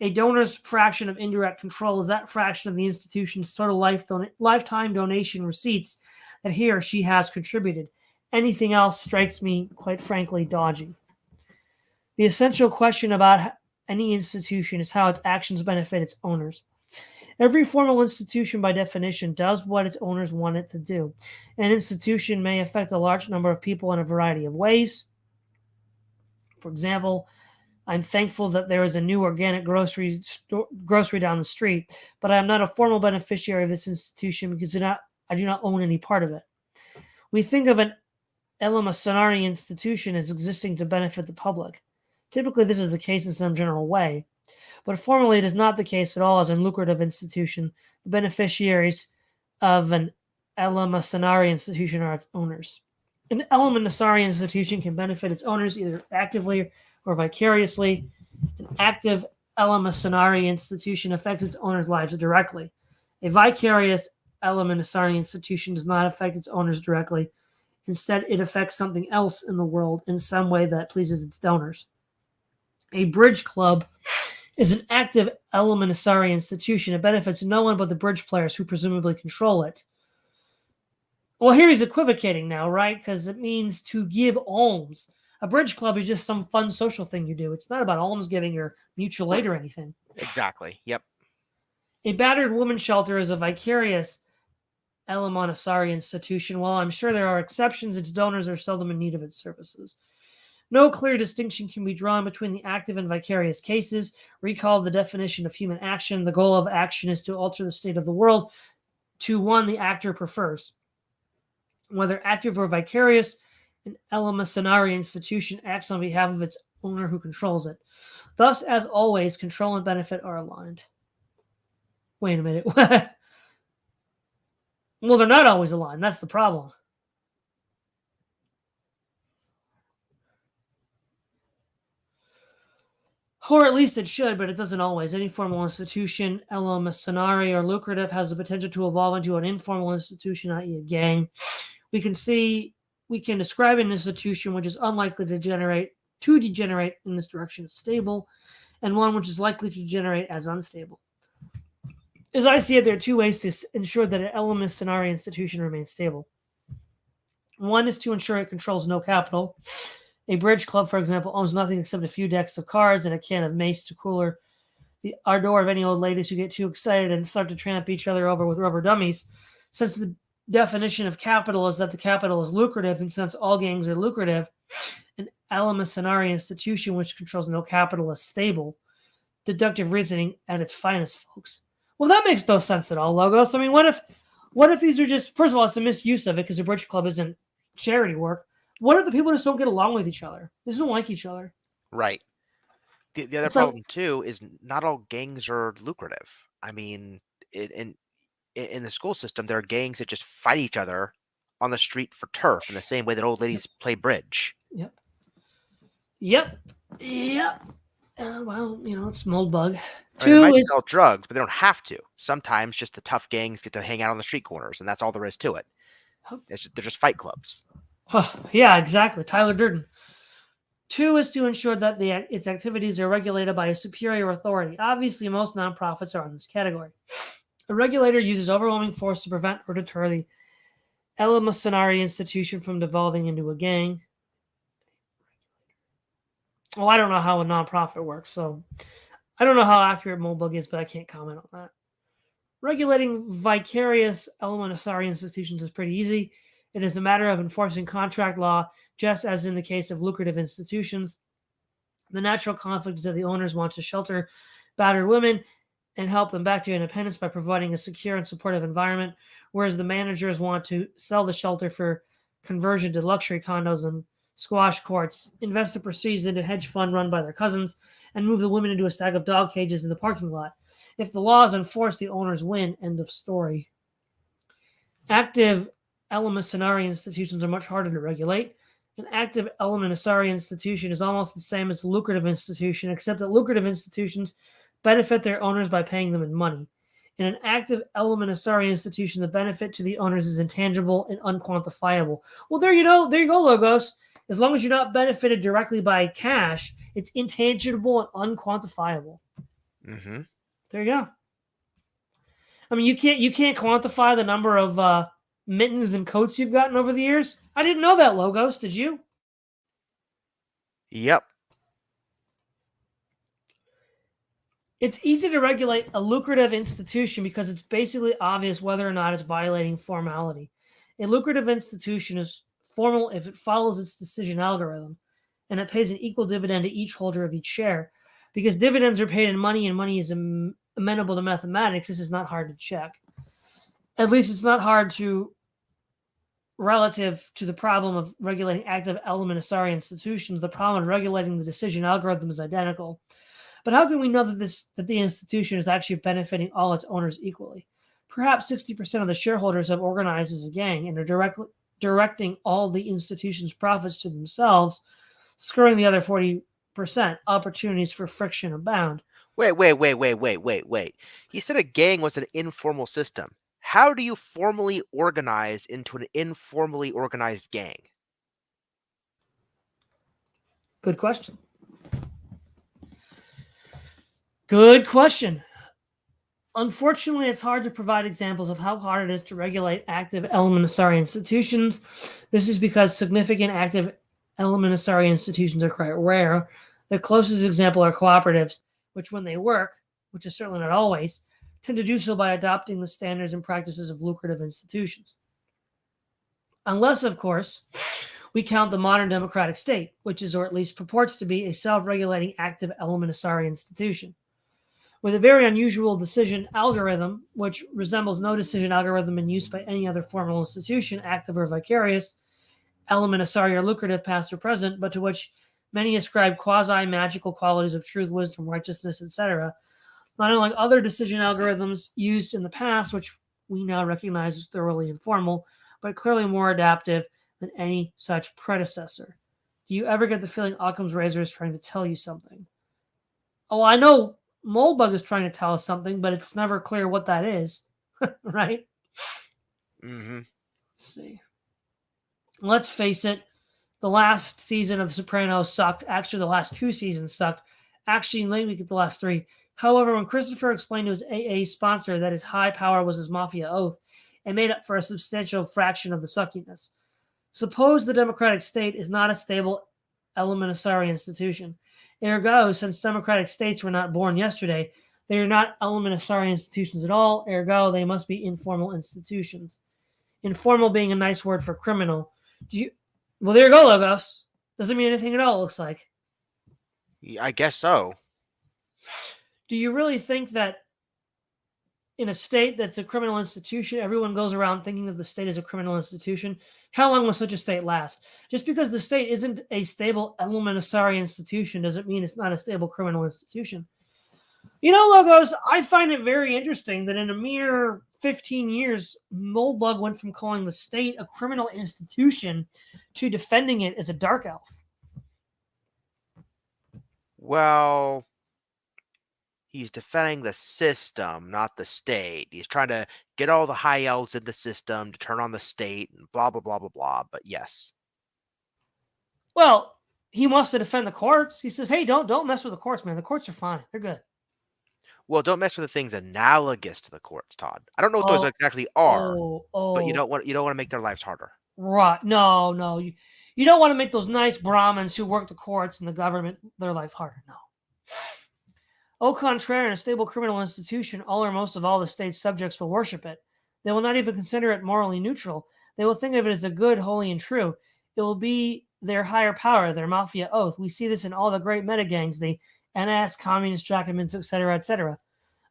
Speaker 1: A donor's fraction of indirect control is that fraction of the institution's total lifetime donation receipts that he or she has contributed. Anything else strikes me, quite frankly, dodgy. The essential question about any institution is how its actions benefit its owners. Every formal institution, by definition, does what its owners want it to do. An institution may affect a large number of people in a variety of ways. For example, I'm thankful that there is a new organic grocery down the street, but I am not a formal beneficiary of this institution because I do not own any part of it. We think of an eleemosynary institution as existing to benefit the public. Typically, this is the case in some general way, but formally it is not the case at all as a lucrative institution. The beneficiaries of an eleemosynary institution are its owners. An eleemosynary institution can benefit its owners either actively or vicariously. An active eleemosynary institution affects its owners' lives directly. A vicarious eleemosynary institution does not affect its owners directly. Instead, it affects something else in the world in some way that pleases its donors. A bridge club is an active eleemosynary institution. It benefits no one but the bridge players who presumably control it. Well, here he's equivocating now, right? Because it means to give alms. A bridge club is just some fun social thing you do. It's not about alms giving or mutual aid or anything.
Speaker 2: Exactly. Yep.
Speaker 1: A battered women's shelter is a vicarious eleemosynary institution. While I'm sure there are exceptions, its donors are seldom in need of its services. No clear distinction can be drawn between the active and vicarious cases. Recall the definition of human action. The goal of action is to alter the state of the world to one the actor prefers. Whether active or vicarious, an eleemosynary institution acts on behalf of its owner who controls it. Thus, as always, control and benefit are aligned. Wait a minute. Well, they're not always aligned. That's the problem. Or at least it should, but it doesn't always. Any formal institution, eleemosynary or lucrative, has the potential to evolve into an informal institution, i.e. a gang. We can describe an institution which is unlikely to degenerate in this direction as stable, and one which is likely to degenerate as unstable. As I see it, there are two ways to ensure that an eleemosynary institution remains stable. One is to ensure it controls no capital. A bridge club, for example, owns nothing except a few decks of cards and a can of mace to cooler the ardor of any old ladies who get too excited and start to tramp each other over with rubber dummies. Since the definition of capital is that the capital is lucrative, and since all gangs are lucrative, an eleemosynary institution which controls no capital is stable. Deductive reasoning at its finest, folks. Well, that makes no sense at all, Logos. I mean, what if these are just, first of all, it's a misuse of it because the bridge club isn't charity work. What if the people just don't get along with each other? They just don't like each other.
Speaker 2: Right. The other problem, too, is not all gangs are lucrative. I mean, in the school system, there are gangs that just fight each other on the street for turf in the same way that old ladies play bridge.
Speaker 1: Yep. Well, it's Moldbug.
Speaker 2: I mean, they might sell drugs, but they don't have to. Sometimes just the tough gangs get to hang out on the street corners, and that's all there is to it. They're just fight clubs.
Speaker 1: Yeah, exactly. Tyler Durden. 2 is to ensure that its activities are regulated by a superior authority. Obviously, most nonprofits are in this category. A regulator uses overwhelming force to prevent or deter the eleemosynary institution from devolving into a gang. Well, I don't know how a nonprofit works, so I don't know how accurate Moldbug is, but I can't comment on that. Regulating vicarious eleemosynary institutions is pretty easy. It is a matter of enforcing contract law, just as in the case of lucrative institutions. The natural conflict is that the owners want to shelter battered women and help them back to independence by providing a secure and supportive environment, whereas the managers want to sell the shelter for conversion to luxury condos and squash courts, invest the proceeds into a hedge fund run by their cousins, and move the women into a stack of dog cages in the parking lot. If the law is enforced, the owners win. End of story. Active eleemosynary institutions are much harder to regulate. An active eleemosynary institution is almost the same as a lucrative institution, except that lucrative institutions benefit their owners by paying them in money. In an active eleemosynary institution, the benefit to the owners is intangible and unquantifiable. Well, there you go, Logos. As long as you're not benefited directly by cash, it's intangible and unquantifiable.
Speaker 2: Mm-hmm.
Speaker 1: There you go. I mean, you can't quantify the number of mittens and coats you've gotten over the years. I didn't know that, Logos. Did you?
Speaker 2: Yep.
Speaker 1: It's easy to regulate a lucrative institution because it's basically obvious whether or not it's violating formality. A lucrative institution is formal if it follows its decision algorithm, and it pays an equal dividend to each holder of each share. Because dividends are paid in money and money is amenable to mathematics, this is not hard to check. At least it's not hard to, relative to the problem of regulating active eleemosynary institutions, the problem of regulating the decision algorithm is identical. But how can we know that the institution is actually benefiting all its owners equally? Perhaps 60% of the shareholders have organized as a gang and are directing all the institution's profits to themselves, screwing the other 40%. Opportunities for friction abound.
Speaker 2: Wait. You said a gang was an informal system. How do you formally organize into an informally organized gang?
Speaker 1: Good question. Good question. Unfortunately, it's hard to provide examples of how hard it is to regulate active eleemosynary institutions. This is because significant active eleemosynary institutions are quite rare. The closest example are cooperatives, which when they work, which is certainly not always, tend to do so by adopting the standards and practices of lucrative institutions. Unless, of course, we count the modern democratic state, which is, or at least purports to be, a self-regulating active eleemosynary institution. With a very unusual decision algorithm, which resembles no decision algorithm in use by any other formal institution, active or vicarious, eleemosynary or lucrative, past or present, but to which many ascribe quasi-magical qualities of truth, wisdom, righteousness, etc., not unlike other decision algorithms used in the past, which we now recognize as thoroughly informal, but clearly more adaptive than any such predecessor. Do you ever get the feeling Occam's razor is trying to tell you something? Oh, I know Moldbug is trying to tell us something, but it's never clear what that is, right?
Speaker 2: Mm-hmm.
Speaker 1: Let's see. Let's face it, the last season of Sopranos sucked. Actually, the last 2 seasons sucked. Actually, maybe get the last 3. However, when Christopher explained to his AA sponsor that his high power was his mafia oath, it made up for a substantial fraction of the suckiness. Suppose the democratic state is not a stable elementary institution. Ergo, since democratic states were not born yesterday, they are not elementary institutions at all. Ergo, they must be informal institutions. Informal being a nice word for criminal. Well, there you go, Logos. Doesn't mean anything at all, it looks like.
Speaker 2: I guess so.
Speaker 1: Do you really think that in a state that's a criminal institution, everyone goes around thinking of the state as a criminal institution? How long will such a state last? Just because the state isn't a stable elementary institution doesn't mean it's not a stable criminal institution. Logos, I find it very interesting that in a mere 15 years, Moldbug went from calling the state a criminal institution to defending it as a Dark Elf.
Speaker 2: Well, he's defending the system, not the state. He's trying to get all the high elves in the system to turn on the state and blah, blah, blah, blah, blah. But yes.
Speaker 1: Well, he wants to defend the courts. He says, hey, don't mess with the courts, man. The courts are fine. They're good.
Speaker 2: Well, don't mess with the things analogous to the courts, Todd. I don't know what those exactly are, but you don't want to make their lives harder.
Speaker 1: Right. No. You don't want to make those nice Brahmins who work the courts and the government their life harder. No. Au contraire, in a stable criminal institution, all or most of all the state's subjects will worship it. They will not even consider it morally neutral. They will think of it as a good, holy, and true. It will be their higher power, their mafia oath. We see this in all the great metagangs, the NS, communists, Jacobins, etc., etc.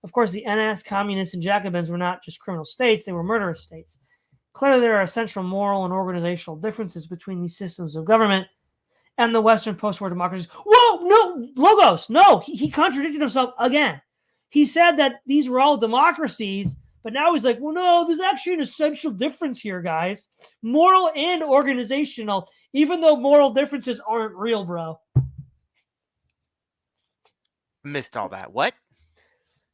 Speaker 1: Of course, the NS, communists, and Jacobins were not just criminal states, they were murderous states. Clearly, there are essential moral and organizational differences between these systems of government and the Western post-war democracies. Whoa, no, Logos, no, he contradicted himself again. He said that these were all democracies, but now he's like, well, no, there's actually an essential difference here, guys. Moral and organizational, even though moral differences aren't real, bro.
Speaker 2: Missed all that. What?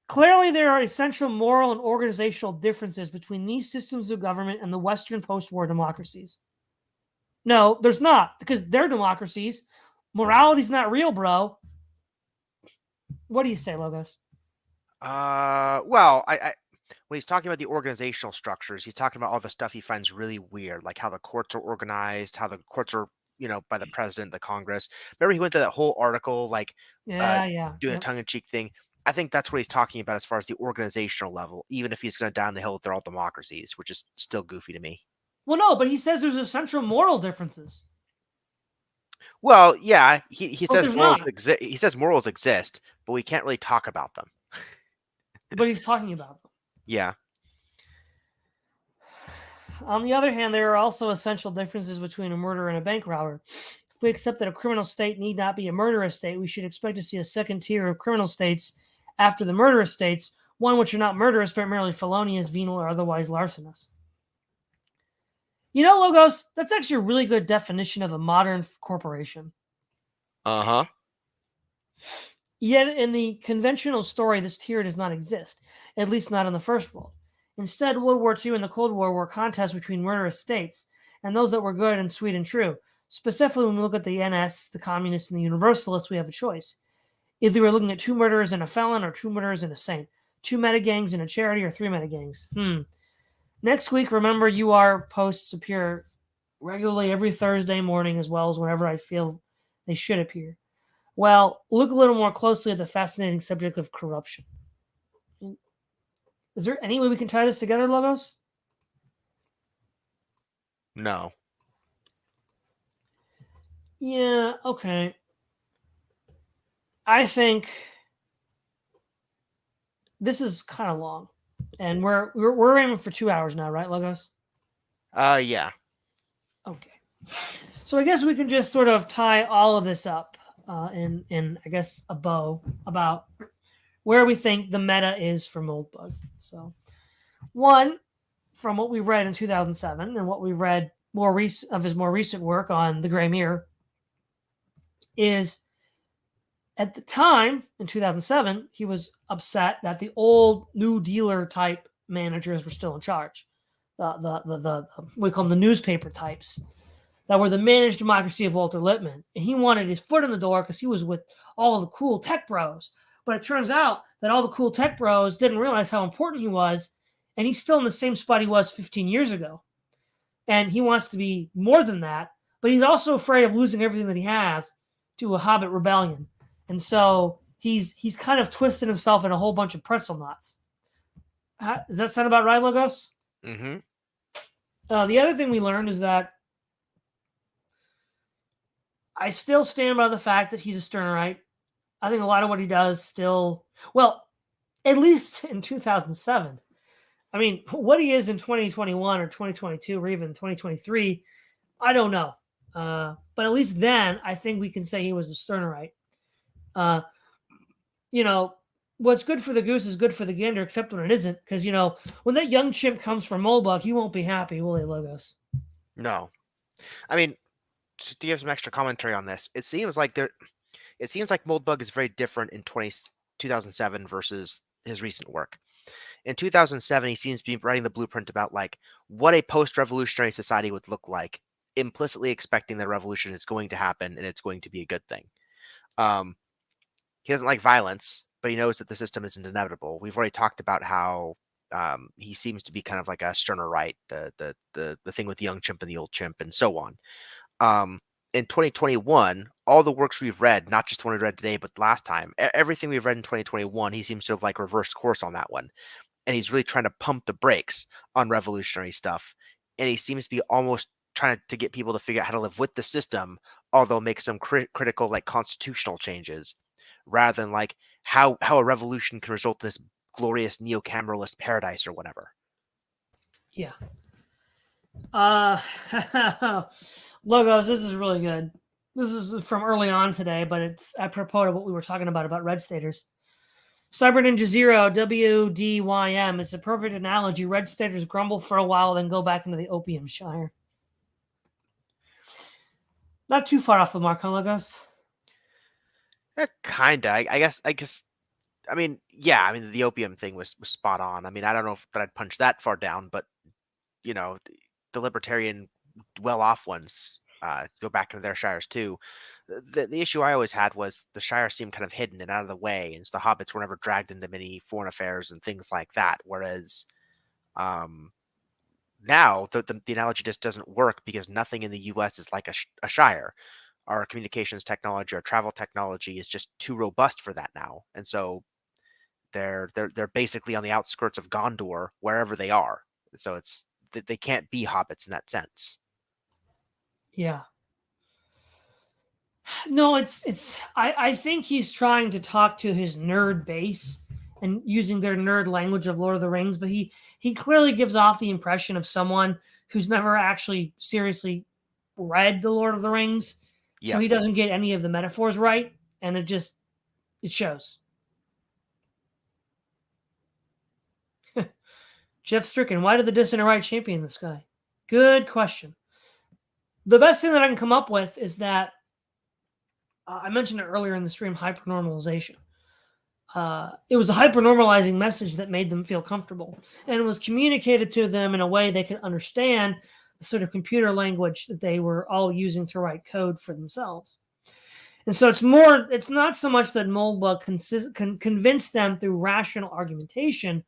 Speaker 1: Clearly, there are essential moral and organizational differences between these systems of government and the Western post-war democracies. No, there's not, because they're democracies. Morality's not real, bro. What do you say, Logos?
Speaker 2: Well, I when he's talking about the organizational structures, he's talking about all the stuff he finds really weird, like how the courts are organized, how the courts are, by the president, the Congress. Remember, he went through that whole article, like, doing a tongue-in-cheek thing. I think that's what he's talking about as far as the organizational level, even if he's going to down the hill that they're all democracies, which is still goofy to me.
Speaker 1: Well, no, but he says there's essential moral differences.
Speaker 2: Well, yeah, he says morals exist. He says morals exist, but we can't really talk about them.
Speaker 1: But he's talking about them.
Speaker 2: Yeah.
Speaker 1: On the other hand, there are also essential differences between a murderer and a bank robber. If we accept that a criminal state need not be a murderous state, we should expect to see a second tier of criminal states after the murderous states, one which are not murderous but merely felonious, venal, or otherwise larcenous. Logos, that's actually a really good definition of a modern corporation.
Speaker 2: Uh-huh.
Speaker 1: Yet in the conventional story, this tier does not exist, at least not in the First World. Instead, World War II and the Cold War were contests between murderous states and those that were good and sweet and true. Specifically, when we look at the NS, the Communists, and the Universalists, we have a choice. Either we're looking at 2 murderers and a felon, or 2 murderers and a saint, 2 metagangs and a charity, or 3 metagangs. Next week, remember, UR posts appear regularly every Thursday morning, as well as whenever I feel they should appear. Well, look a little more closely at the fascinating subject of corruption. Is there any way we can tie this together, Logos?
Speaker 2: No.
Speaker 1: Yeah, okay. I think this is kind of long. And we're aiming for 2 hours now, right, Logos?
Speaker 2: Yeah.
Speaker 1: Okay. So I guess we can just sort of tie all of this up in I guess, a bow about where we think the meta is for Moldbug. So, one, from what we read in 2007 and what we read of his more recent work on the Gray Mirror, is At the time, in 2007, he was upset that the old New Dealer type managers were still in charge. The we call them the newspaper types that were the managed democracy of Walter Lippmann. And he wanted his foot in the door because he was with all the cool tech bros. But it turns out that all the cool tech bros didn't realize how important he was. And he's still in the same spot he was 15 years ago. And he wants to be more than that. But he's also afraid of losing everything that he has to a Hobbit rebellion. And so he's kind of twisted himself in a whole bunch of pretzel knots. Does that sound about right, Logos?
Speaker 2: Mm-hmm.
Speaker 1: The other thing we learned is that I still stand by the fact that he's a Stirnerite. I think a lot of what he does still, well, at least in 2007. I mean, what he is in 2021 or 2022 or even 2023, I don't know. But at least then, I think we can say he was a Stirnerite. What's good for the goose is good for the gander, except when it isn't. Because, when that young chimp comes from Moldbug, he won't be happy, will he, Logos?
Speaker 2: No. I mean, just to give some extra commentary on this, it seems like Moldbug is very different in 2007 versus his recent work. In 2007, he seems to be writing the blueprint about like what a post-revolutionary society would look like, implicitly expecting that revolution is going to happen and it's going to be a good thing. He doesn't like violence, but he knows that the system isn't inevitable. We've already talked about how he seems to be kind of like a Stirnerite, the thing with the young chimp and the old chimp, and so on. In 2021, all the works we've read, not just the one we read today, but last time, everything we've read in 2021, he seems to have like reversed course on that one. And he's really trying to pump the brakes on revolutionary stuff. And he seems to be almost trying to get people to figure out how to live with the system, although make some critical like constitutional changes, rather than like how a revolution can result in this glorious neo-cameralist paradise or whatever.
Speaker 1: Yeah. Logos, this is really good. This is from early on today, but it's apropos to what we were talking about Red Staters. Cyber Ninja Zero, WDYM. It's a perfect analogy. Red Staters grumble for a while, then go back into the Opium Shire. Not too far off the mark, huh, Logos?
Speaker 2: Kinda. I guess. I mean, yeah. I mean, the opium thing was spot on. I mean, I don't know if I'd punch that far down, but the libertarian, well-off ones go back into their shires too. The issue I always had was the shire seemed kind of hidden and out of the way, and so the hobbits were never dragged into many foreign affairs and things like that. Whereas now the analogy just doesn't work because nothing in the U.S. is like a shire. Our communications technology, our travel technology is just too robust for that now, and so they're basically on the outskirts of Gondor wherever they are. So they can't be hobbits in that sense.
Speaker 1: Yeah. No, I think he's trying to talk to his nerd base and using their nerd language of Lord of the Rings, but he clearly gives off the impression of someone who's never actually seriously read the Lord of the Rings. Yep. So he doesn't get any of the metaphors right, and it shows. Jeff Stricken, why did the Disinterite champion this guy? Good question. The best thing that I can come up with is that I mentioned it earlier in the stream, hypernormalization. It was a hypernormalizing message that made them feel comfortable, and it was communicated to them in a way they could understand the sort of computer language that they were all using to write code for themselves. And so it's not so much that Moldbug convinced them through rational argumentation,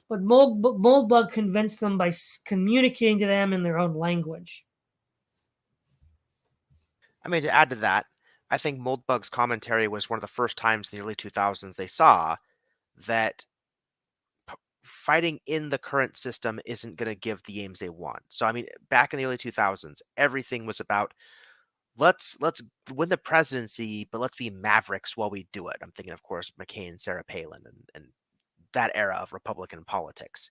Speaker 1: but Moldbug convinced them by communicating to them in their own language.
Speaker 2: I mean, to add to that, I think Moldbug's commentary was one of the first times in the early 2000s they saw that fighting in the current system isn't going to give the aims they want. So, I mean, back in the early 2000s, everything was about let's win the presidency, but let's be mavericks while we do it. I'm thinking, of course, McCain, Sarah Palin, and that era of Republican politics.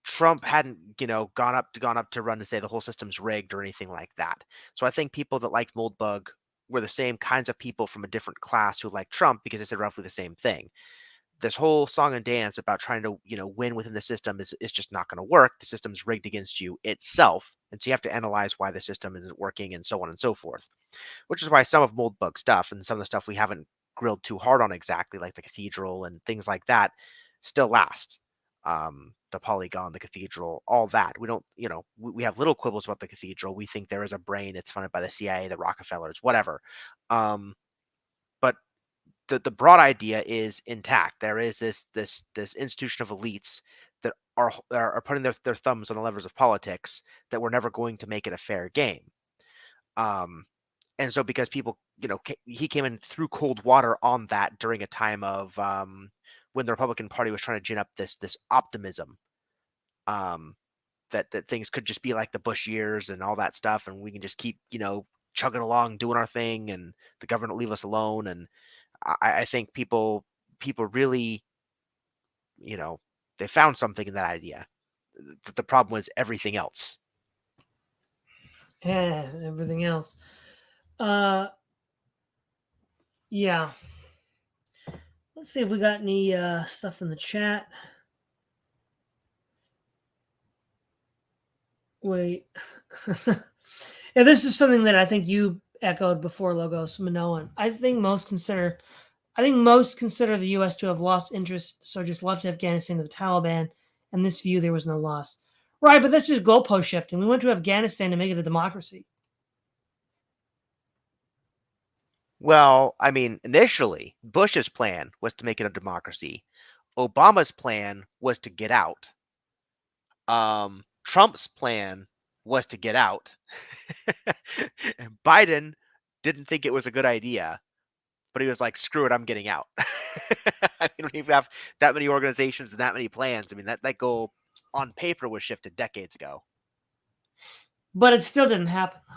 Speaker 2: Trump hadn't, gone up to run to say the whole system's rigged or anything like that. So I think people that liked Moldbug were the same kinds of people from a different class who liked Trump because they said roughly the same thing. this whole song and dance about trying to, win within the system is just not going to work. The system's rigged against you itself. And so you have to analyze why the system isn't working and so on and so forth, which is why some of Moldbug stuff and some of the stuff we haven't grilled too hard on exactly, like the cathedral and things like that, still last. The polygon, the cathedral, all that. We don't, we have little quibbles about the cathedral. We think there is a brain. It's funded by the CIA, the Rockefellers, whatever. But the broad idea is intact. There is this institution of elites that are putting their thumbs on the levers of politics that we're never going to make it a fair game. And so because people, he came in through cold water on that during a time of when the Republican Party was trying to gin up this optimism that things could just be like the Bush years and all that stuff, and we can just keep, chugging along, doing our thing, and the government will leave us alone. And I think people really, they found something in that idea. The problem was everything else.
Speaker 1: Yeah, everything else. Yeah. Let's see if we got any stuff in the chat. Wait. Yeah, this is something that I think you echoed before, Logos Minoan. I think most consider the U.S. to have lost interest, so just left Afghanistan to the Taliban. In this view, there was no loss. Right, but that's just goalpost shifting. We went to Afghanistan to make it a democracy.
Speaker 2: Well, I mean, initially, Bush's plan was to make it a democracy. Obama's plan was to get out. Trump's plan was to get out. And Biden didn't think it was a good idea, but he was like, screw it, I'm getting out. I don't even have that many organizations and that many plans. I mean, that goal on paper was shifted decades ago.
Speaker 1: But it still didn't happen, though.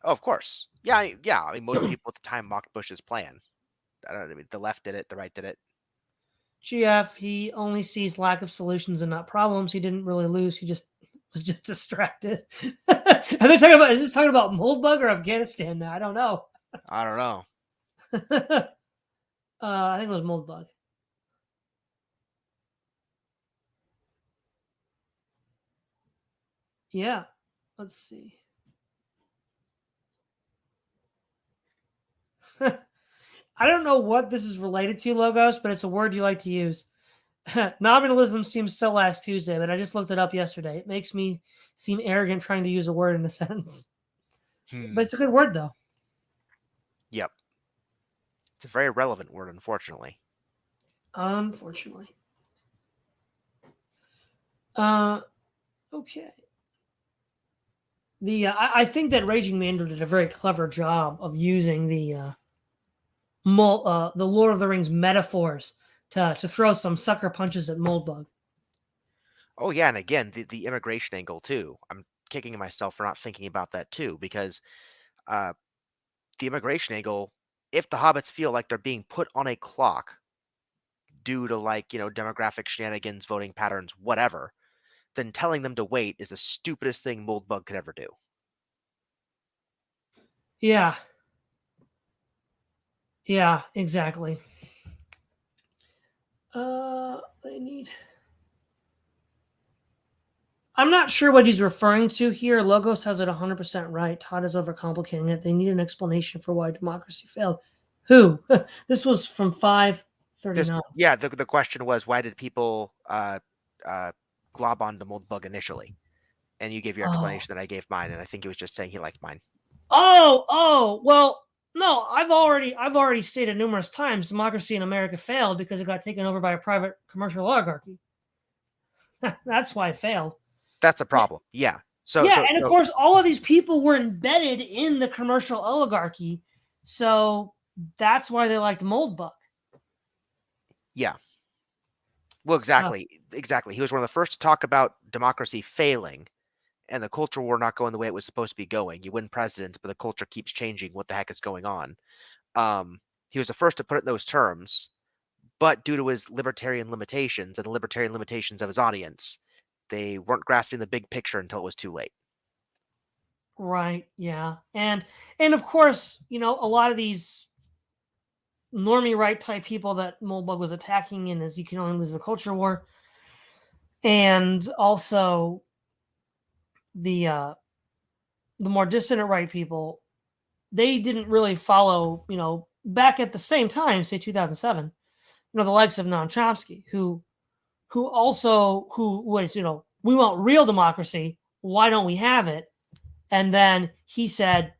Speaker 2: Oh, of course. Yeah. I mean, most people at the time mocked Bush's plan. I mean, the left did it, the right did it.
Speaker 1: GF, he only sees lack of solutions and not problems. He didn't really lose. He just was just distracted. Are they talking about? Is this talking about Moldbug or Afghanistan now? I don't know.
Speaker 2: I don't know.
Speaker 1: I think it was Moldbug. Yeah. Let's see. I don't know what this is related to, Logos, but it's a word you like to use. Nominalism seems so last Tuesday, but I just looked it up yesterday. It makes me seem arrogant trying to use a word in a sentence. But it's a good word, though.
Speaker 2: Yep. It's a very relevant word, unfortunately.
Speaker 1: Unfortunately. Okay. I think that Raging Mandrill did a very clever job of using the Lord of the Rings metaphors to throw some sucker punches at Moldbug.
Speaker 2: Oh yeah, and again, the immigration angle too. I'm kicking myself for not thinking about that too, because the immigration angle, if the hobbits feel like they're being put on a clock due to demographic shenanigans, voting patterns, whatever, then telling them to wait is the stupidest thing Moldbug could ever do.
Speaker 1: Yeah. Yeah, exactly. They need. I'm not sure what he's referring to here. Logos has it 100% right. Todd is overcomplicating it. They need an explanation for why democracy failed. Who? This was from 539.
Speaker 2: Yeah, the question was, why did people glob onto Moldbug initially? And you gave your explanation, that I gave mine, and I think it was just saying he liked mine.
Speaker 1: Well, no, I've already stated numerous times democracy in America failed because it got taken over by a private commercial oligarchy. That's why it failed.
Speaker 2: That's a problem. Yeah.
Speaker 1: Of course, all of these people were embedded in the commercial oligarchy, so that's why they liked Moldbug.
Speaker 2: Yeah. Well, exactly. He was one of the first to talk about democracy failing and the culture war not going the way it was supposed to be going. You win presidents, but the culture keeps changing. What the heck is going on? He was the first to put it in those terms, but due to his libertarian limitations and the libertarian limitations of his audience, they weren't grasping the big picture until it was too late.
Speaker 1: Right. Yeah. And of course, a lot of these normie right type people that Moldbug was attacking in his You Can Only Lose the Culture War. And also the more dissident right people, they didn't really follow, back at the same time, say 2007, the likes of Noam Chomsky, who was, we want real democracy. Why don't we have it? And then he said,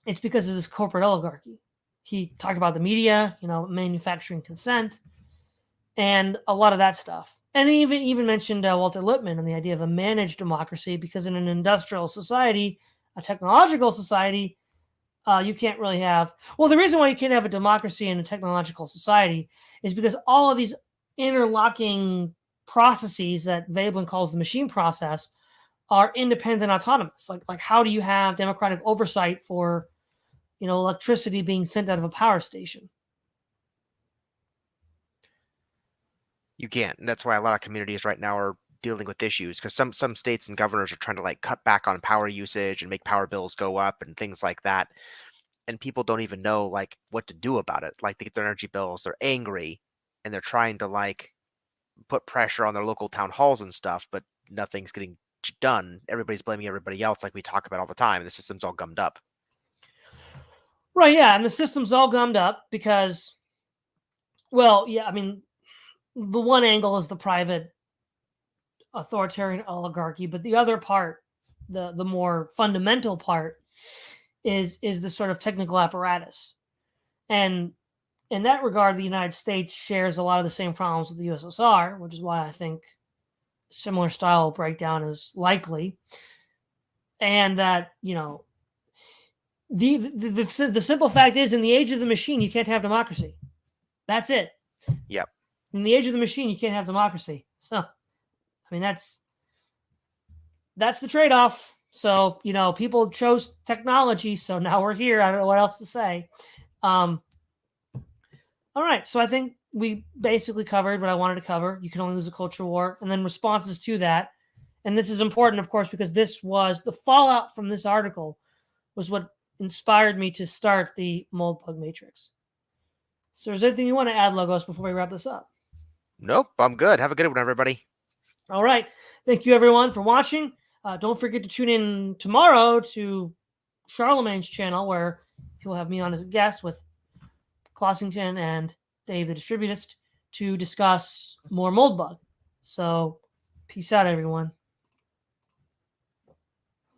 Speaker 1: it's because of this corporate oligarchy. He talked about the media, manufacturing consent, and a lot of that stuff. And he even mentioned Walter Lippmann and the idea of a managed democracy, because in an industrial society, a technological society, you can't really have... Well, the reason why you can't have a democracy in a technological society is because all of these interlocking processes that Veblen calls the machine process are independent, autonomous. Like how do you have democratic oversight for, electricity being sent out of a power station?
Speaker 2: You can't. And that's why a lot of communities right now are dealing with issues, because some states and governors are trying to cut back on power usage and make power bills go up and things like that. And people don't even know what to do about it. They get their energy bills, they're angry, and they're trying to put pressure on their local town halls and stuff, but nothing's getting done. Everybody's blaming everybody else, like we talk about all the time. And the system's all gummed up.
Speaker 1: Right, yeah, and the system's all gummed up because, well, yeah, I mean, the one angle is the private authoritarian oligarchy, but the other part, the more fundamental part, is the sort of technical apparatus. And in that regard, the United States shares a lot of the same problems with the USSR, which is why I think similar style breakdown is likely. And that, the simple fact is, in the age of the machine, you can't have democracy. That's it.
Speaker 2: Yep.
Speaker 1: In the age of the machine, you can't have democracy. So, I mean, that's the trade-off. So, people chose technology, so now we're here. I don't know what else to say. All right, so I think we basically covered what I wanted to cover. You Can Only Lose a Culture War, and then responses to that. And this is important, of course, because this was the fallout from this article was what inspired me to start the Moldbug Matrix. So is there anything you want to add, Logos, before we wrap this up?
Speaker 2: Nope, I'm good. Have a good one, everybody.
Speaker 1: All right. Thank you, everyone, for watching. Don't forget to tune in tomorrow to Charlemagne's channel, where he'll have me on as a guest with Clossington and Dave the Distributist to discuss more Moldbug. So peace out, everyone.